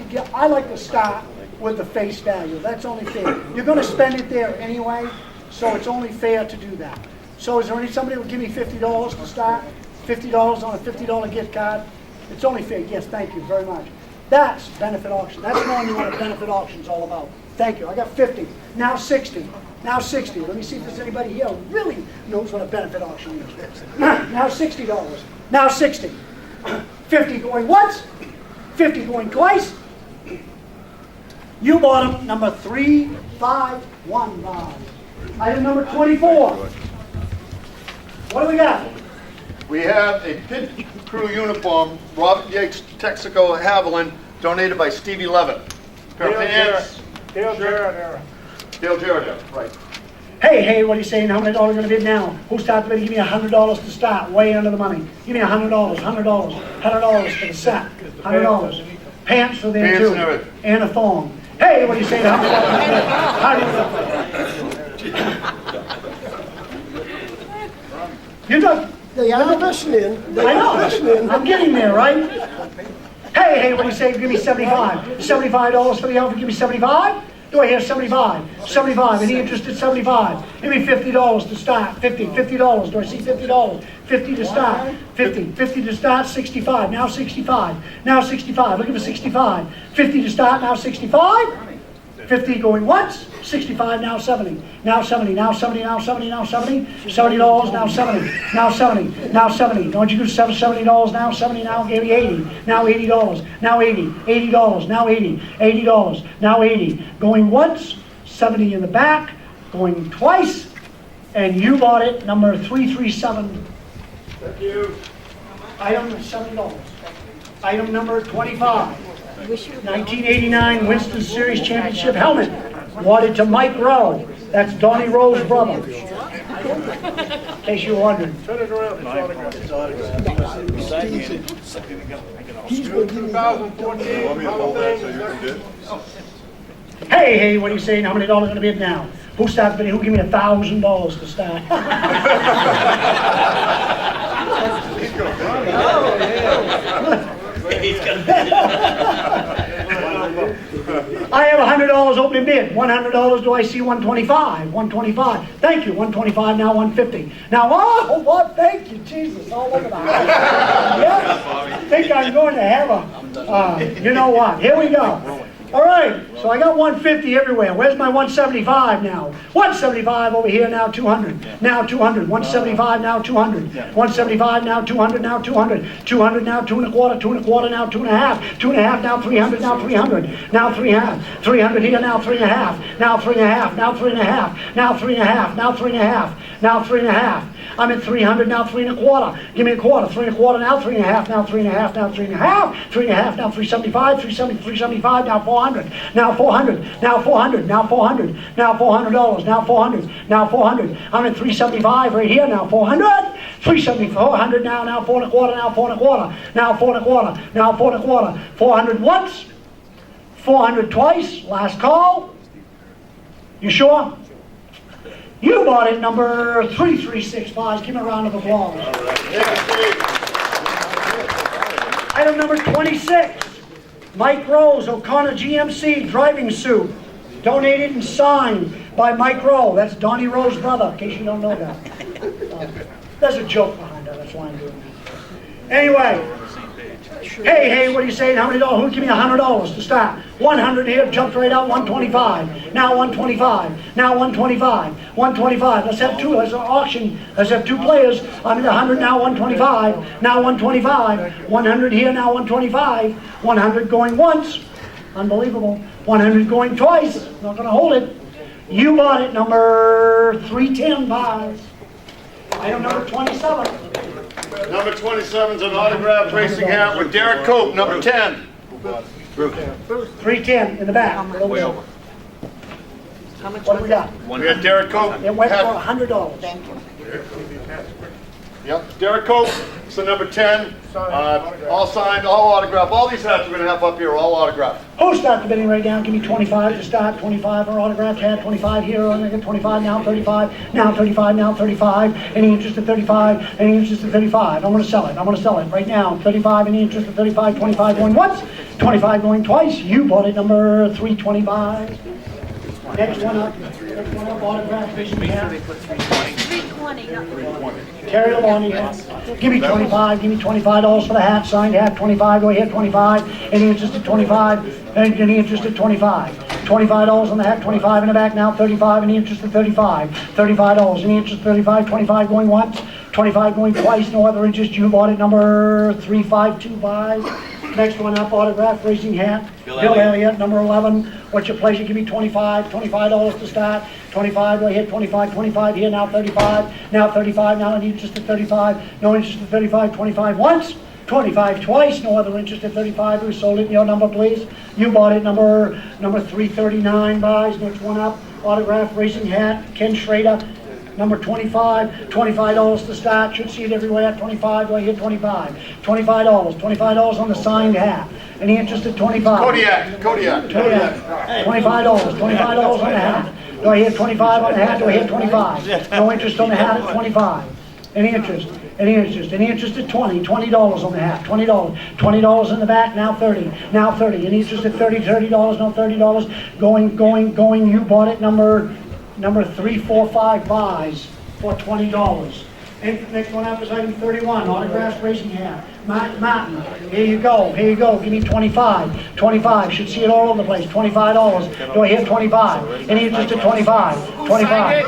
to start with the face value. That's only fair. You're going to spend it there anyway, so it's only fair to do that. So is there somebody who will give me $50 to start? $50 on a $50 gift card? It's only fair. Yes, thank you very much. That's benefit auction. That's knowing you what a benefit auction is all about. Thank you. I got 50. Now 60. Now 60. Let me see if there's anybody here who really knows what a benefit auction is. Now $60. Now 60. 50 going once. 50 going twice. You bought them. Number 351. Item number 24. What do we got? We have a pit crew uniform, Robert Yates, Texaco, Haviland, donated by Stevie Levitt. Pair of pants. Dale Jarrett. Dale Jarrett, right. Hey, what are you saying? How many dollars are going to bid now? Who starts bidding? Give me $100 to start. Way under the money. Give me $100. $100 for the set. $100. Pants are there Pants too. and everything. And a thong. Hey, what are you saying? How many You're done. They are listening. I know. I'm getting there, right? Hey, what do you say? Give me $75. $75 for the outfit. Give me $75. Do I hear 75? 75. Any interest at 75? Give me $50 to start. $50. Do I see $50? 50 to start. 50 to start. 65. Now 65. Now 65. Looking for 65. 50 to start. Now 65. 50 going once. 65. Now 70. Now 70. Now 70. Now 70. Now 70. $70. Now 70. Now 70. Now 70. Don't you do $70 now? 70 now. Give me 80. Now $80. Now 80. $80. Now 80. $80. Now 80. Going once. 70 in the back. Going twice. And you bought it. Number 337. Thank you. Item $70. Item number 25. 1989 Winston Series Championship helmet. Awarded to Mike Rowe. That's Donnie Rowe's brother. In case you were wondering. Turn it around. It's autographed. He's been giving 2014. Want me to hold that so you can bid? Hey, what are you saying? How many dollars are going to bid now? Who starts bidding? Who give me $1,000 to start? I have $100 opening bid. $100. Do I see 125? 125. Thank you. 125. Now 150. Now, oh, what? Thank you, Jesus. All over the house. Yes. Think I'm going to have a. You know what? Here we go. All right, so I got 150 everywhere. Where's my 175 now? 175 over here, now 200. Now 200. 175, now 200. 175, now 200, now 200. 200, now 2 1/4, 2 1/4, now 2 1/2. 2 1/2, now 300, now 300. Now 3 1/2. 300 here, now 3 1/2. Now 3 1/2, now 3 1/2. Now 3 1/2, now 3 1/2. Now 3 1/2. I'm at 300, now 3 1/4. Give me a quarter. 3 1/4, now 3 1/2. Now 3 1/2, now 3 1/2. 3 1/2, now 375. 375, now 400. Now 400. Now 400. Now 400. Now $400. Now 400. Now 400. I'm at 375 right here. Now 400. 370. 400 now. Now 4 1/4. Now 4 1/4. Now 4 1/4. Now 4 1/4. 400 once. 400 twice. Last call. You sure? You bought it, number 3365. Give me a round of applause. Item number 26. Mike Rose, O'Connor GMC driving suit. Donated and signed by Mike Rowe. That's Donnie Rowe's brother, in case you don't know that. There's a joke behind that, that's why I'm doing that. Anyway. Hey, what are you saying? How many dollars? Who'll give me $100 to start? 100 here, jumped right out, 125. Now 125. Now 125. 125. Let's have two. Let's auction. Let's have two players. I'm at 100 now, 125. Now 125. 100 here, now 125. 100 going once. Unbelievable. 100 going twice. Not going to hold it. You bought it, number 310 buys. Item number 27. Number 27 is an autographed racing hat with Derek Cope, number 10. 310 in the back. Way over. How much What do was we it? got? We got Derek Cope. It went for hat. $100. Thank you. Yep, Derek Cope, so number 10. All signed, all autographed. All these hats we're going to have up here are all autographed. Who'll start the bidding right now? Give me 25 to start. 25 for autographed hat. 25 here. I'm going to get 25 now. 35 now. 35 now. 35. Any interest at 35? Any interest at 35? I'm going to sell it. I'm going to sell it right now. 35. Any interest at 35? 25 going once. 25 going twice. You bought it, number 325. Next one up. Next one up. Autographed vision hat. 320. Terry Labonte hat. Give me 25. Give me $25 for the hat. Signed hat. 25. Go ahead. 25. Any interest at 25? Any interest at 25? $25 on the hat. 25 in the back now. 35. Any interest at 35? $35. Any interest at 35? 25 going once. 25 going twice. No other interest. You bought it, number 352 buys. Next one up, autographed racing hat. Bill Elliott, number 11. What's your pleasure? Give me 25. $25 to start. 25, go ahead. 25. 25 here, now 35. Now 35, now any interest at 35. No interest at 35. 25 once. 25 twice. No other interest at 35. Who sold it? Your number, please. You bought it, number 339 buys. Next one up, autographed racing hat. Ken Schrader. Number 25, $25 to start. Should see it everywhere. 25, go ahead, 25. $25, $25 on the signed hat. Any interest at 25? Kodiak. $25, $25 on the hat. Go ahead, 25 on the hat. Go ahead, 25. No interest on the hat at 25. Any interest? Any interest? Any interest at 20? $20 on the hat. $20. $20 in the back. Now 30. Now 30. Any interest at 30? $30. No $30. Going. You bought it, number 345 buys for $20. And next one up is item 31, autographed racing hat. Martin, here you go. Give me 25. 25, should see it all over the place. $25. Do I hear 25? Any interest at 25? 25.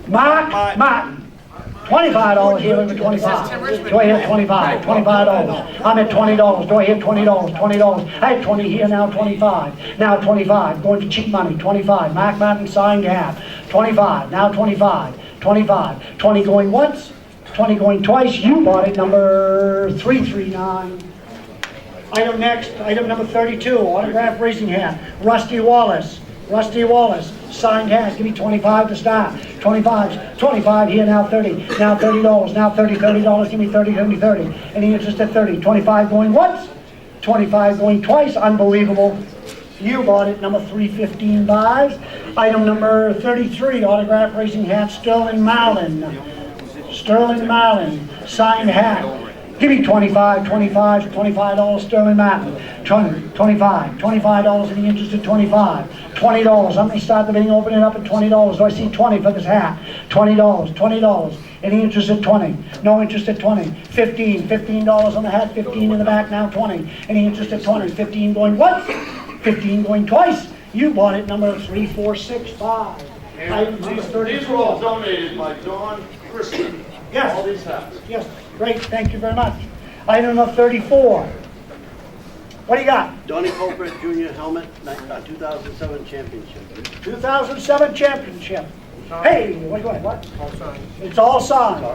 Martin. $25 here, over 25. Do I hear 25? $25. I'm at $20. Do I hear $20? $20. I had 20 here, now 25. Now 25. Going for cheap money. 25. Mark Martin signed hat. 25. Now 25. 25. 20 going once. 20 going twice. You bought it, number 339. Item next, item number 32, autographed racing hat. Rusty Wallace, signed hat. Give me 25 to start. 25 here, now 30. Now $30. Now $30. Give me 30. Any interest at 30? 25 going once. 25 going twice. Unbelievable. You bought it, number 315 buys. Item number 33, autographed racing hat. Sterling Marlin, signed hat. Give me $25, Sterling Martin. $25, any interest at 25. $20, I'm going to start the bidding, open it up at $20. Do I see 20 for this hat? $20. Any interest at 20? No interest at 20. $15 on the hat, 15 in the back, now 20. Any interest at 20? 15 going once, 15 going twice. You bought it number 3465. Item number These were 34. all donated by Don Christie. Yes. All these hats. Yes, great, thank you very much. Item number 34. What do you got? Donnie Culprit Junior Helmet, 2007 Championship. 2007 championship. Hey, what, go ahead, what? It's all signed.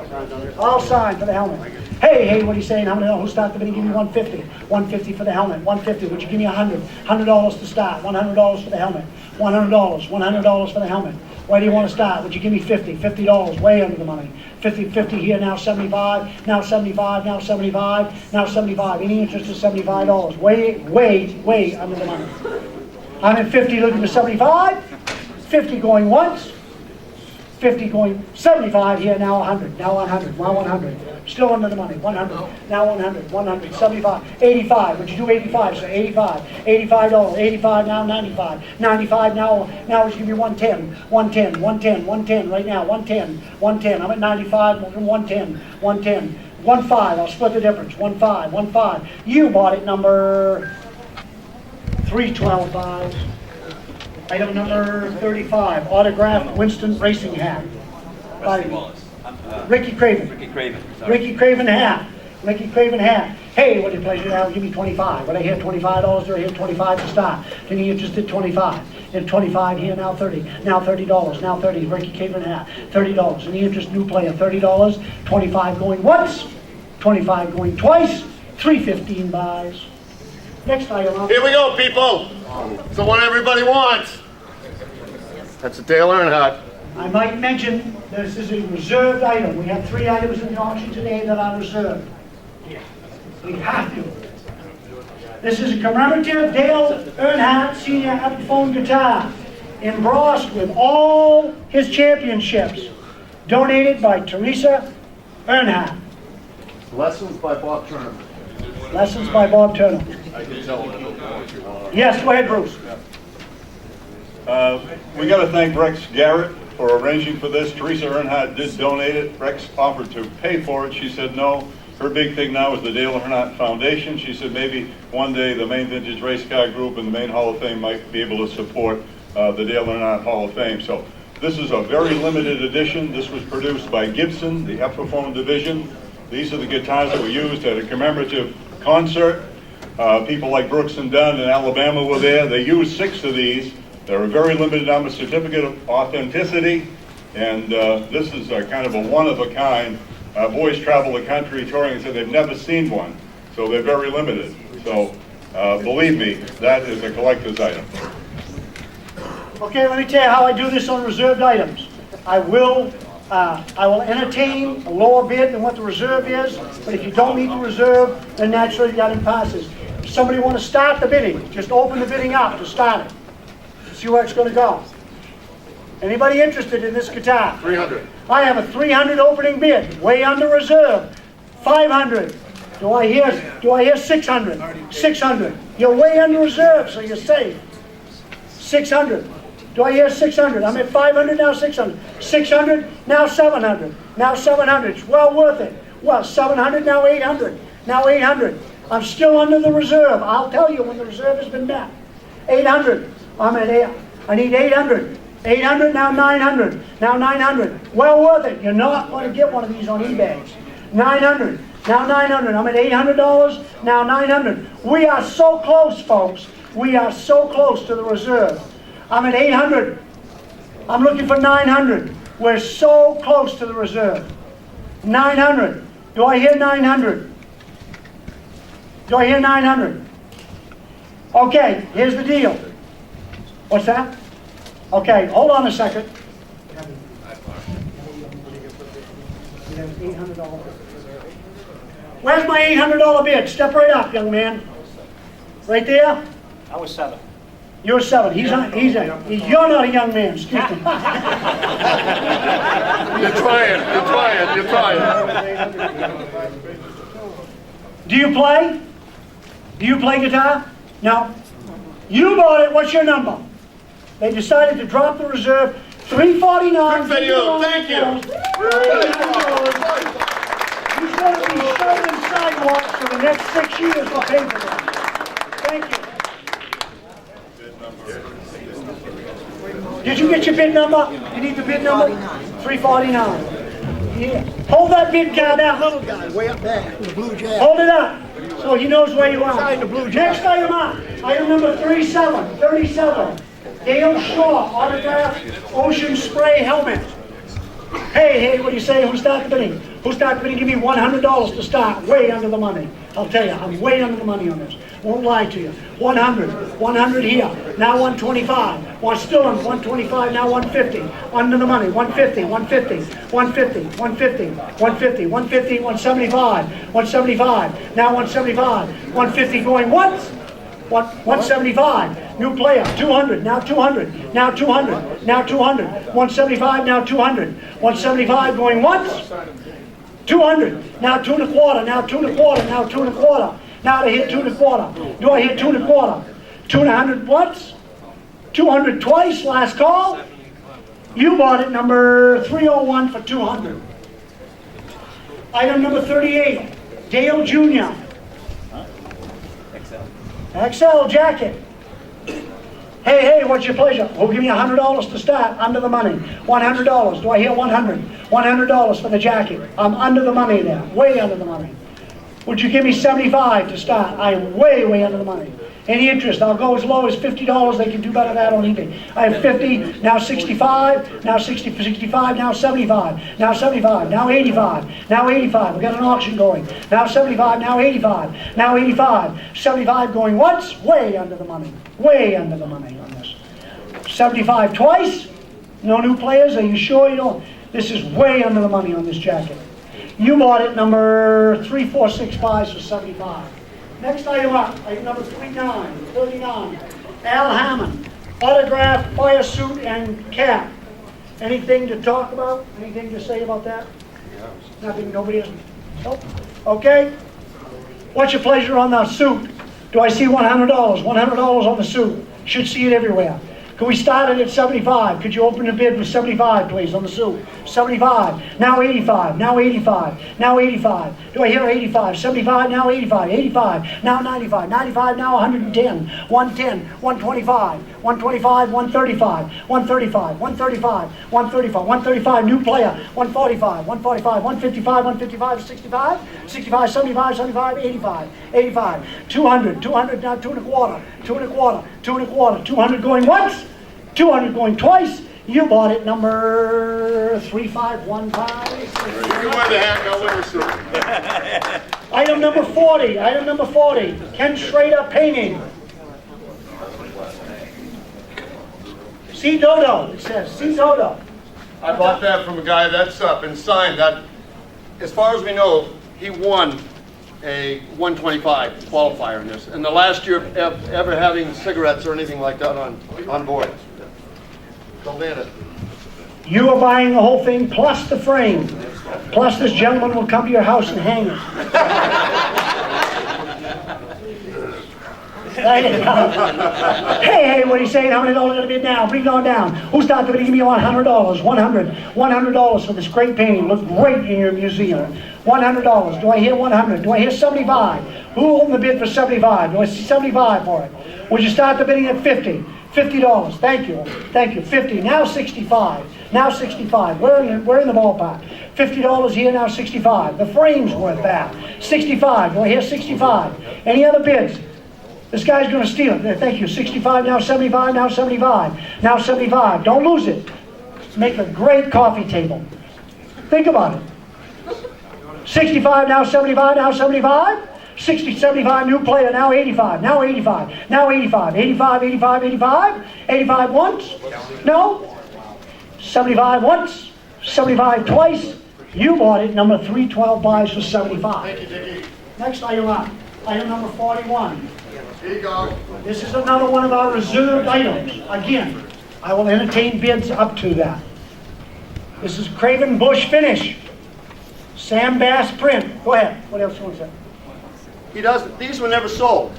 All signed for the helmet. Hey, what are you saying? How many, who started the bidding? Give me 150. 150 for the helmet. 150. Would you give me 100? $100 to start. $100 for the helmet. $100. $100 for the helmet. Why do you want to start? Would you give me 50? $50, way under the money. 50 here, now 75, now 75, now 75, now 75. Any interest is $75. Way under the money. I'm at 50 looking for 75. 50 going once. 50 going 75 here, now 100, now 100, now 100. Still under the money, 100, now 100, 100, 75, 85. Would you do 85? So 85, $85, 85, now 95, 95, now would you give me 110, 110, 110, 110, right now, 110, 110. I'm at 95, moving 110, 110, 15. I'll split the difference, 15. You bought it number 312 buys. Item number 35, autographed Winston racing hat. By Ricky Craven. Ricky Craven hat. Ricky Craven hat. Hey, what do you pleasure now? Give me 25. What I hear, $25, or I hear 25 to start. Then you just did 25. Then 25 here, now 30. Now $30, now 30. Ricky Craven hat, $30. Any interest, new player, $30. 25 going once, 25 going twice, 315 buys. Next item up. Here we go, people. It's the one everybody wants. That's a Dale Earnhardt. I might mention this is a reserved item. We have 3 items in the auction today that are reserved. We have to. This is a commemorative Dale Earnhardt Senior Epiphone guitar, embossed with all his championships, donated by Teresa Earnhardt. Lessons by Bob Turner. Lessons by Bob Turner. I can tell a little more if you want. Yes, go ahead, Bruce. We got to thank Rex Garrett for arranging for this. Teresa Earnhardt did donate it. Rex offered to pay for it. She said no. Her big thing now is the Dale Earnhardt Foundation. She said maybe one day the Maine Vintage Race Car Group and the Maine Hall of Fame might be able to support the Dale Earnhardt Hall of Fame. So this is a very limited edition. This was produced by Gibson, the Epiphone division. These are the guitars that were used at a commemorative concert. People like Brooks and Dunn in Alabama were there. They used 6 of these. They're a very limited number, certificate of authenticity, and this is a kind of a one-of-a-kind. Boys travel the country touring and said they've never seen one, so they're very limited. So believe me, that is a collector's item. Okay, let me tell you how I do this on reserved items. I will entertain a lower bid than what the reserve is, but if you don't meet the reserve, then naturally the item passes. If somebody want to start the bidding, just open the bidding up to start it. See where it's going to go. Anybody interested in this guitar? 300. I have a 300 opening bid, way under reserve. 500. Do I hear 600? 600. You're way under reserve, so you're safe. 600. Do I hear 600? I'm at 500, now 600. 600, now 700. Now 700. It's well worth it. Well, 700, now 800. Now 800. I'm still under the reserve. I'll tell you when the reserve has been met. 800. I'm at 8. I need 800. 800, now 900. Now 900. Well worth it. You're not going to get one of these on eBay. 900. Now 900. I'm at $800. Now 900. We are so close, folks. We are so close to the reserve. I'm at 800. I'm looking for 900. We're so close to the reserve. 900. Do I hear 900? Do I hear 900? Okay, here's the deal. What's that? Okay, hold on a second. Where's my $800 bid? Step right up, young man. Right there? I was 7. You're 7. You're not a young man. Excuse me. You're trying. Do you play? Do you play guitar? No. You bought it. What's your number? They decided to drop the reserve. $349. Good for you. Thank you. He's going to be shoveling sidewalks for the next 6 years to pay for this. Thank you. Did you get your bid number? You need the bid number? 349. Yeah. Hold that bid card out. Little guy, way up there, in the blue jacket. Hold it up, so he knows where you are. Sign the blue Next item up, item number 37. Dale Shaw, autographed Ocean Spray helmet. Hey, what do you say? Who started the bidding? Who started the bidding? Give me $100 to start. Way under the money. I'll tell you, I'm way under the money on this. Won't lie to you. 100 here. Now 125. Still on 125. Now 150. Under the money. 150. 175. Now 175. 150 going once. 175. New player. 200. Now 200. 175. Now 200. 175 going once. 200. Now 2 1/4. Now 2 1/4. Now to hit 2 1/4. Do I hit 2 1/4? 200 once. 200 twice. Last call. You bought it, number 301 for 200. Item number 38. Dale Jr. XL jacket. Hey, what's your pleasure? We'll give you $100 to start, under the money. $100. Do I hear 100? $100 for the jacket. I'm under the money there, way under the money. Would you give me 75 to start? I'm way under the money. Any interest? I'll go as low as $50. They can do better than that on eBay. I have 50, now 65, now 65, now 75, now 75, now 85, now 85. We've got an auction going. Now 75, now 85, now 85. 75 going once, way under the money. Way under the money on this. 75 twice? No new players? Are you sure you don't? This is way under the money on this jacket. You bought it, number 3465 for 75. Next item up, item number 39. Al Hammond, autographed fire suit and cap. Anything to talk about? Anything to say about that? Nothing, nobody has? Nope. Okay. What's your pleasure on the suit? Do I see $100? $100 on the suit. Should see it everywhere. Can we start it at 75? Could you open the bid with 75, please, on the suit? 75, now 85, now 85, now 85. Do I hear 85? 75, now 85, 85, now 95, 95, now 110, 110, 125, 125, 135, 135, 135, 135, 135, new player, 145, 145, 155, 155, 65, 65, 75, 75, 85, 85, 200, 200, now 2 1/4, 2 1/4, 2 1/4, 200 going once, 200 going twice. You bought it, number 3515. Item number 40. Ken Schrader painting. C. Dodo, it says. C. Dodo. I bought that from a guy that's been signed. That, as far as we know, he won a 125 qualifier in this. And the last year ever having cigarettes or anything like that on board. Don't ban it. You are buying the whole thing plus the frame. Plus this gentleman will come to your house and hang it. Hey, what are you saying? How many dollars are going to bid now? Bring it on down. Who's not going to give me $100? $100 for this great painting. Look great in your museum. $100. Do I hear 100? Do I hear 75? Who opened the bid for 75? Do I see 75 for it? Would you start the bidding at 50? $50. Thank you. 50. Now 65. Now 65. We're in the ballpark. $50 here. Now 65. The frame's worth that. 65. Do I hear 65? Any other bids? This guy's going to steal it. Thank you. 65. Now 75. Now 75. Now 75. Don't lose it. Make a great coffee table. Think about it. 65. Now 75. Now 75. 60, 75, new player, now 85, now 85, now 85, 85, 85, 85, 85 once, no, 75 once, 75 twice, you bought it, number 312 buys for 75. Thank you, Dickie. Next item up, item number 41. Here you go. This is another one of our reserved items. Again, I will entertain bids up to that. This is Craven Bush finish, Sam Bass print. Go ahead, what else you want to say? He doesn't. These were never sold.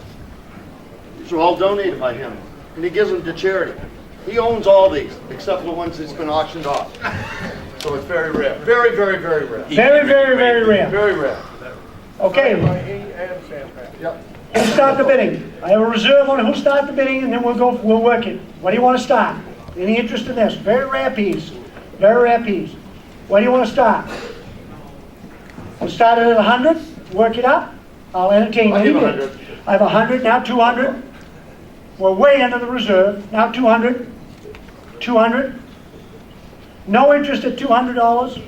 These were all donated by him, and he gives them to charity. He owns all these, except for the ones that's been auctioned off. So it's very rare. Very, very, very rare. Very, very, very rare. Very rare. Okay. Yep. Who start the bidding? I have a reserve on who start the bidding, and then we'll work it. What do you want to start? Any interest in this? Very rare piece. Very rare piece. Where do you want to start? We'll start it at 100, work it up. I'll entertain I'll give any 100. bid. I have 100, now 200. We're way under the reserve. Now 200. 200. No interest at $200.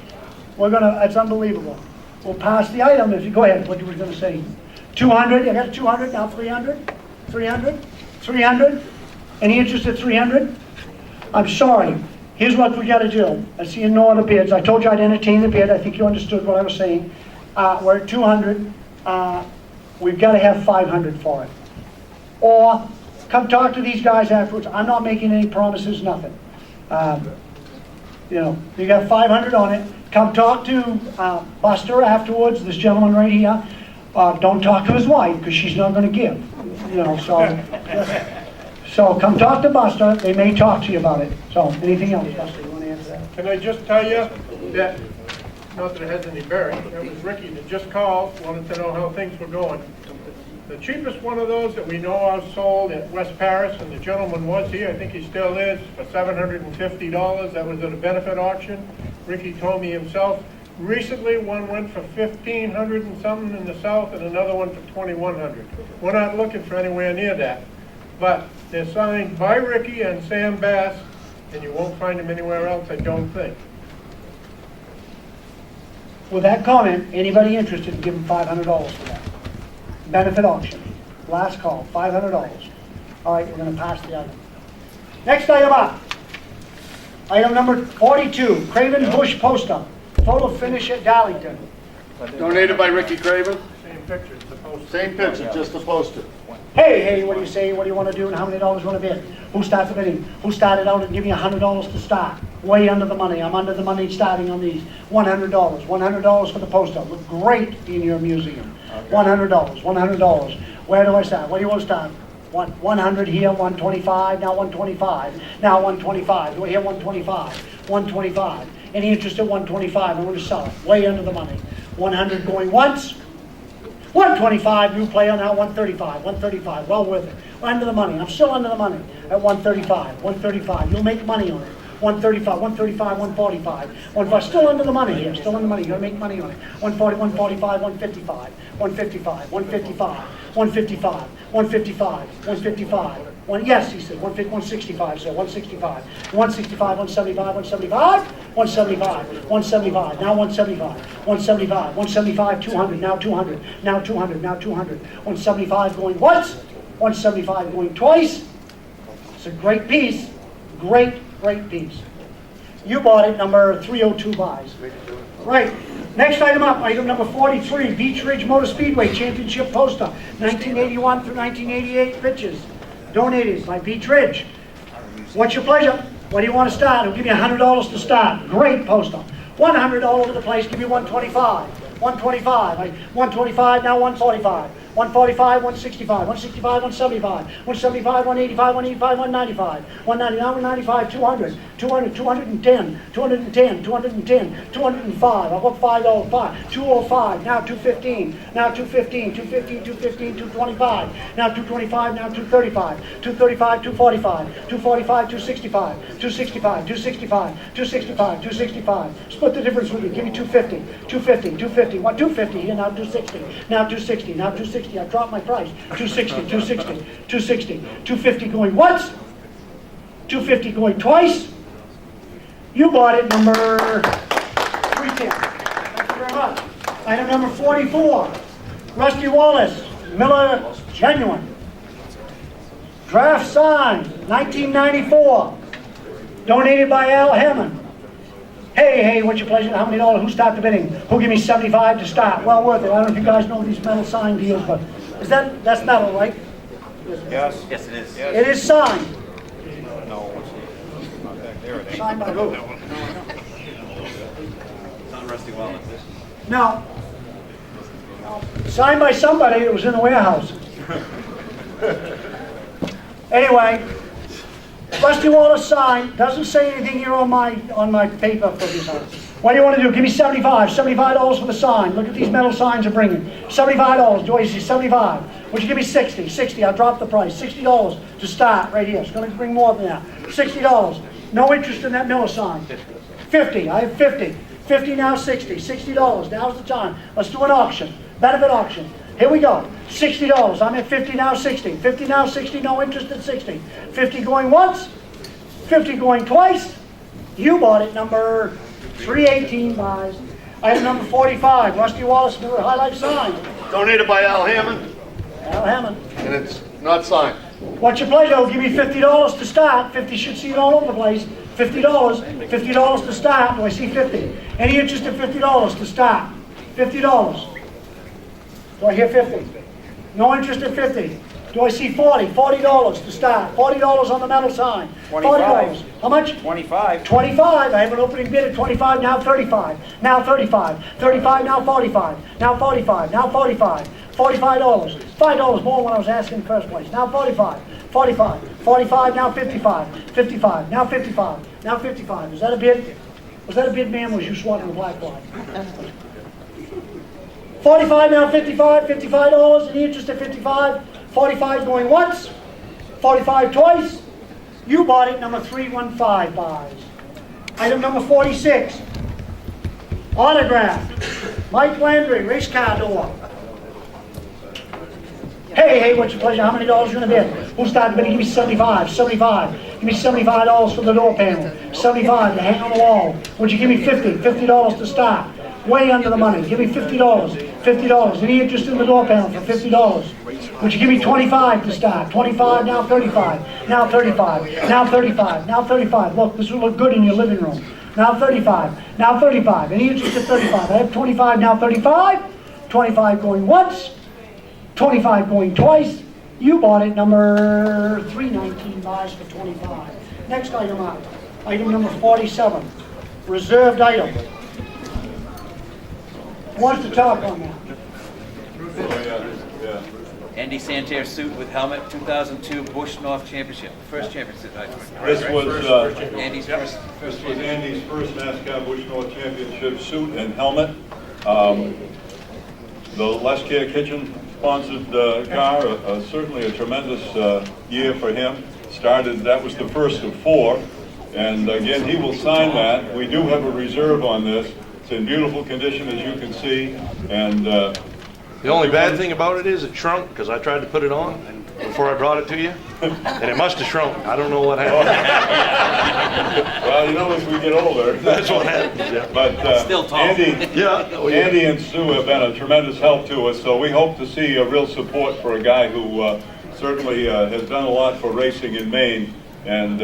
We're gonna, that's unbelievable. We'll pass the item if you, go ahead, what you were gonna say. 200, I got 200, now 300. 300. 300. Any interest at 300? I'm sorry. Here's what we gotta do. I see no other bids. I told you I'd entertain the bid. I think you understood what I was saying. We're at 200. We've gotta have 500 for it. Or come talk to these guys afterwards. I'm not making any promises, nothing. You know, you got 500 on it. Come talk to Buster afterwards, this gentleman right here. Don't talk to his wife, because she's not gonna give. You know, so come talk to Buster. They may talk to you about it. So, anything else, Buster, you wanna answer that? Can I just tell you that, not that it has any bearing, that was Ricky that just called, wanted to know how things were going. The cheapest one of those that we know of sold at West Paris, and the gentleman was here, I think he still is, for $750. That was at a benefit auction. Ricky told me himself. Recently, one went for $1,500 and something in the south, and another one for $2,100. We're not looking for anywhere near that. But they're signed by Ricky and Sam Bass, and you won't find them anywhere else, I don't think. With that comment, anybody interested, give them $500 for that. Benefit auction. Last call, $500. All right, we're going to pass the item. Next item up. Item number 42, Craven Bush Poster. Photo finish at Darlington. Donated by Ricky Craven. Same picture, the poster. Same picture, just the poster. Hey, what do you say? What do you want to do and how many dollars you want to bid? Who starts the bidding? Who started out and give me $100 to start? Way under the money. I'm under the money starting on these. $100. $100 for the poster. Look great in your museum. $100. $100. Where do I start? Where do you want to start? 100 here, 125, now 125, now 125. Do I hear 125? 125. Any interest at 125? I'm going to sell it. Way under the money. 100 going once. 125, new player, now 135, 135, well worth it. Under the money, I'm still under the money at 135, 135, you'll make money on it. 135, 135, 145, 145, still under the money here, still under the money, you're gonna make money on it. 140, 145, 155, 155, 155, 155, 155, 155, yes, he said, 165, so 165, 165, 175, 175, 175, 175, now 175, 175, 175, 200, now 200, now 200, now 200, 175 going once, 175 going twice. It's a great piece, great piece. You bought it, number 302 buys. Right. Next item up, item number 43, Beach Ridge Motor Speedway Championship Poster, 1981 through 1988 pictures. Donated by Beach Ridge. What's your pleasure? Where do you want to start? I'll give you $100 to start. Great poster. 100 all over the place, give you 125. 125, 125, now 145. 145, 165, 165, 175, 175, 185, 185, 195, 190, now 195, 200, 200, 210, 210, 210, 205, I'll go $5, 205, now 215, now 215, 215, 215, 225, now 225, now 235, 235, 245, 245, 265, 265, 265, 265, 265, split the difference with you, give me 250, 250, 250, 250 here, now 260, now 260, now 260, I dropped my price, 260, 260, 260, 250 going once, 250 going twice. You bought it, number 310. Thank you very much. Item number 44, Rusty Wallace, Miller Genuine. Draft sign, 1994. Donated by Al Hammond. Hey, what's your pleasure? How many dollars? Who started the bidding? Who give me 75 to start? Well worth it. I don't know if you guys know these metal sign deals, but that's metal, right? Yes, it is. It is signed. No, it's not back there. It ain't. Signed by who? It's not Rusty Wallace. No. Signed by somebody that was in the warehouse. Anyway, Rusty Wallace signed, doesn't say anything here on my paper for this house. What do you want to do? Give me $75 for the sign. Look at these metal signs I'm bringing. $75, do I see 75? Would you give me 60? 60, I'll drop the price. $60 to start right here. It's going to bring more than that. $60. No interest in that Miller sign. 50, I have 50. 50 now 60, $60, now's the time. Let's do an auction, benefit auction. Here we go, $60, I'm at 50 now 60. 50 now 60, no interest at 60. 50 going once, 50 going twice. You bought it, number 318 buys. Item number 45, Rusty Wallace Miller highlight sign. Donated by Al Hammond, Al Hammond. and it's not signed. What's your pleasure? I'll give you $50 to start. 50 should see it all over the place. $50. $50 to start. Do I see 50? Any interest in $50 to start? $50. Do I hear 50? No interest in 50. Do I see 40? $40 to start. $40 on the metal sign. $40. How much? 25. 25. I have an opening bid at 25, now 35. Now 35. 35, now 45. Now 45. Now 45. $45. $5 more than what I was asking in the first place. Now 45. 45. 45, now 55. 55. Now 55. Now 55. Is that a bid? Was that a bid, ma'am, or was you swatting the black line? 45, now 55. $55. Any interest at 55? 45 going once. 45 twice. You bought it, number 315 buys. Item number 46. Autograph. Mike Landry, race car door. Hey, what's your pleasure? How many dollars you gonna bid? Who's starting bidding? Give me 75, 75. Give me $75 for the door panel. 75 to hang on the wall. Would you give me 50? $50 to start. Way under the money. Give me $50. $50. Any interest in the door panel for $50? Would you give me 25 to start? 25, now 35. Now 35. Now 35. Now 35. Look, this will look good in your living room. Now 35. Now 35. Any interest at 35? I have 25, now 35. 25 going once. 25 going twice. You bought it, number 319 buys for 25. Next item up, item number 47, reserved item. Who wants to talk on that? Andy Santerre suit with helmet, 2002 Busch North Championship, first championship. This was Andy's first. This was Andy's first NASCAR Busch North Championship suit and helmet. The Les Care Kitchen sponsored car, certainly a tremendous year for him. That was the first of 4, and again, he will sign that. We do have a reserve on this. It's in beautiful condition, as you can see, and The only bad thing about it is it shrunk, because I tried to put it on before I brought it to you, and it must have shrunk. I don't know what happened. well, you know, as we get older, That's what happens, yeah. But Still tall. Andy and Sue have been a tremendous help to us, so we hope to see a real support for a guy who certainly has done a lot for racing in Maine, and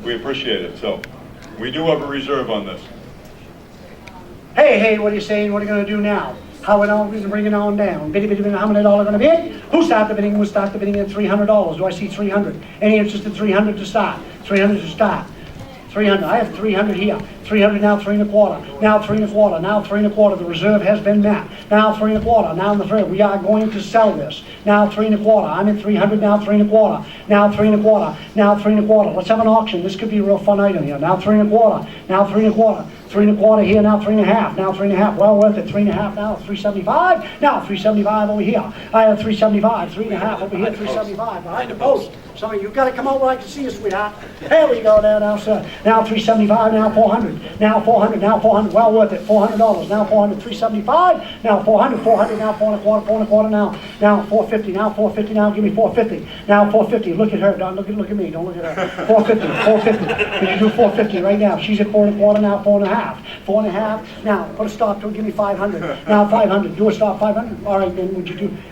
we appreciate it. So we do have a reserve on this. Hey, what are you saying? What are you going to do now? How are we going to bring it on down? Biddy, how many dollars are going to bid? Who started the bidding? We'll start the bidding at $300. Do I see 300? Any interest in 300 to start? 300 to start. 300. I have 300 here. 300 now, 3 1/4. Now 3 1/4. Now 3 1/4. The reserve has been met. Now 3 1/4. Now in the third. We are going to sell this. Now 3 1/4. I'm at 300. Now 3 1/4. Now 3 1/4. Now 3 1/4. Let's have an auction. This could be a real fun item here. Now 3 1/4. Now 3 1/4. 3 1/4 here, now 3 1/2, now 3 1/2, well worth it, 3 1/2 now, 375, now 375 over here. I have 375, 3 1/2 over here, 375, behind the post. Some of you gotta come over, I can see you, sweetheart. There we go, there, now, sir. Now 375, now 400, now 400, now 400, well worth it, $400, now 400, 375, now 400, 400, now 4 1/4, 4 1/4 now 450, now 450, now give me 450, now 450, look at her, don't look at me, don't look at her. 450, 450, can you do 450 right now? She's at 4 1/4, now 4 1/2. 4 1/2. Now put a stop to it. Give me 500. Now 500. Do a stop 500. All right, then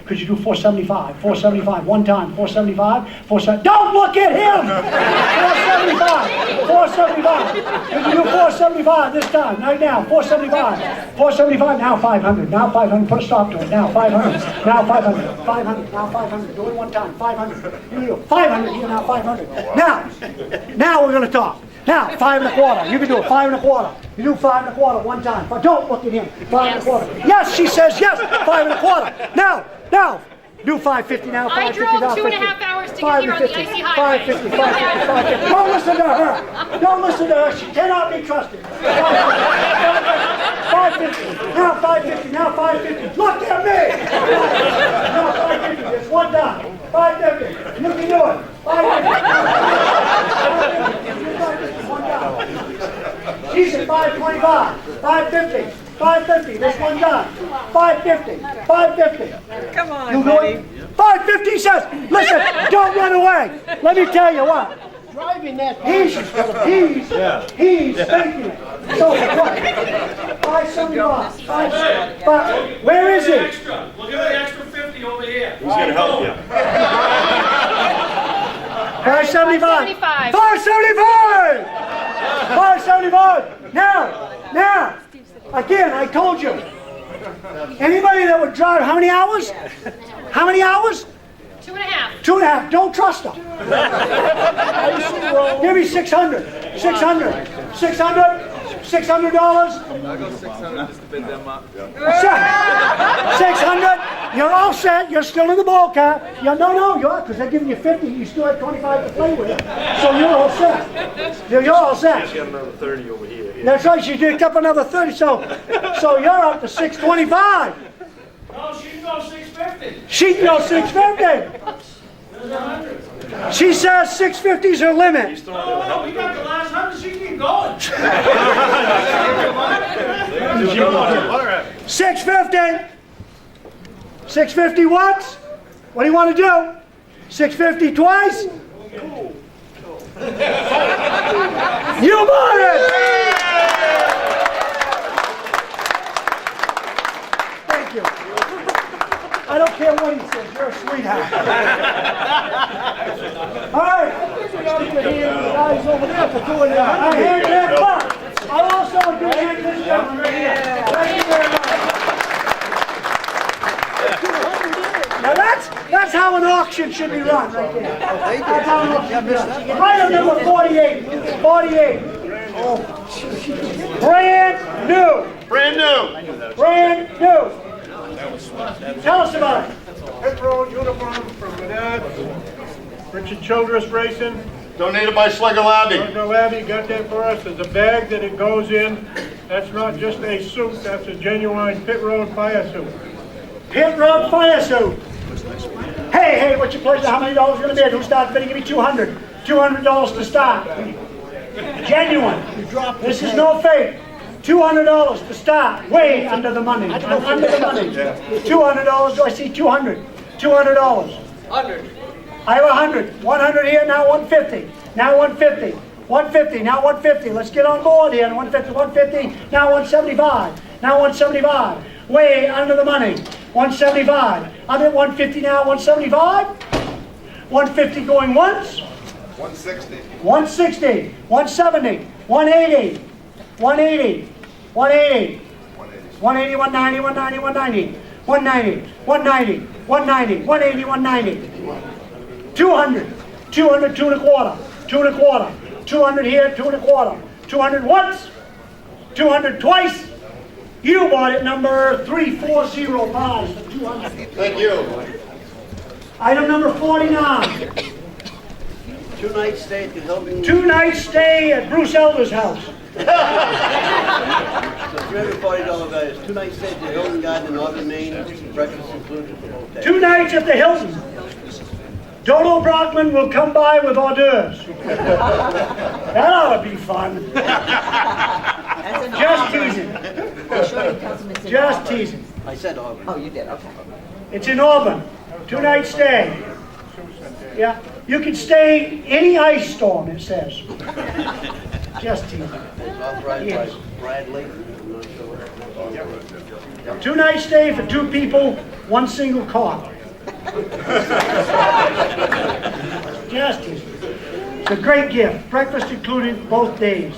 could you do 475? 475. One time. 475. 475. Don't look at him. 475. 475. Could you do 475 this time? Right now. 475. 475. Now 500. Now 500. Put a stop to it. Now 500. Now 500. 500. Now 500. Do it one time. 500. You do 500 here. Now 500. Now we're gonna talk. Now, 5 1/4. You can do it, 5 1/4. You do 5 1/4 one time. But don't look at him. 5 1/4. Yes, she says yes. 5 1/4. Now. Do 550 now. 550 I drove now. 2.5 hours to get here on the icy highway. 550. 550. Don't listen to her. Don't listen to her. She cannot be trusted. 550. Now 550. Now 550. Look at me. Now 550. It's one time. 550. You can do it. 550. 550. One time. She's at 525, 550, 550. This one done. 550, 550. Come on, You do it? 550 says, listen, don't run away. Let me tell you what. Driving that. He's faking it. So what? 575, 575. Where is he? Look at the extra 50 over here. Who's gonna help you? 575. 575. 575. Now. Again, I told you. Anybody that would drive, how many hours? How many hours? 2.5. 2.5. Don't trust them. Give me 600. 600. 600. $600. I'll go 600 just to bid them up. 600. You're all set. You're still in the ball car. No, you're because they're giving you 50. You still have 25 to play with. So you're all set. You're all set. She's got another 30 over here. That's right. She picked up another 30. So you're up to 625. No, she can go 650. She can go 650. She says 650 is her limit. Oh, we got the last 100. She can keep going. 650. 650 once. What do you want to do? 650 twice? You bought it! Thank you. I don't care what he says. You're a sweetheart. All right. Guys over there for doing that. I hand that up. I also do hand this gentleman right here. Thank you very much. Now that's how an auction should be run right there. That's how an auction should be run. Item number 48. 48. Brand new. Brand new. Brand new. Tell us about it. Pit road uniform from Menards. Richard Childress Racing. Donated by Slugger Labby. Dr. Labby got that for us. There's a bag that it goes in. That's not just a suit. That's a genuine pit road fire suit. Pit road fire suit. Hey, what's your pleasure? How many dollars going to bid? Who starts bidding? Give me 200. $200 to start. Genuine. This is no fake. $200 to start. Way under the money. I'm under the money. $200. Do I see 200? $200. 100. I have 100. 100 here, now 150. Now 150. 150, now 150. Let's get on board here. 150, 150, now 175. Now 175. Way under the money. 175. I'm at 150 now, 175. 150 going once. 160. 160. 170. 180. 180. 180. 180, 190, 190, 190. 190. 190. 190. 180, 190. 200. 200, 2 1/4. 2 1/4. 200 here, 2 1/4. 200 once. 200 twice. You bought it number 3405 for 200. Thank you. Item number 49. 2-night stay at the Hilton. 2-night stay at Bruce Elder's house. So $340 value. 2-night stay at the Hilton Garden in Auburn, Maine. Breakfast included for both days. 2 nights at the Hilton. Dodo Brockman will come by with hors d'oeuvres. That ought to be fun. Just teasing. Just teasing. I said Auburn. Oh, you did, okay. It's in Auburn. 2-night stay. Yeah. You can stay any ice storm, it says. Just teasing. It's authorized Yes. by Bradley. I'm not sure. 2-night stay for 2 people, 1 single cot. Just teasing. It's a great gift. Breakfast included both days.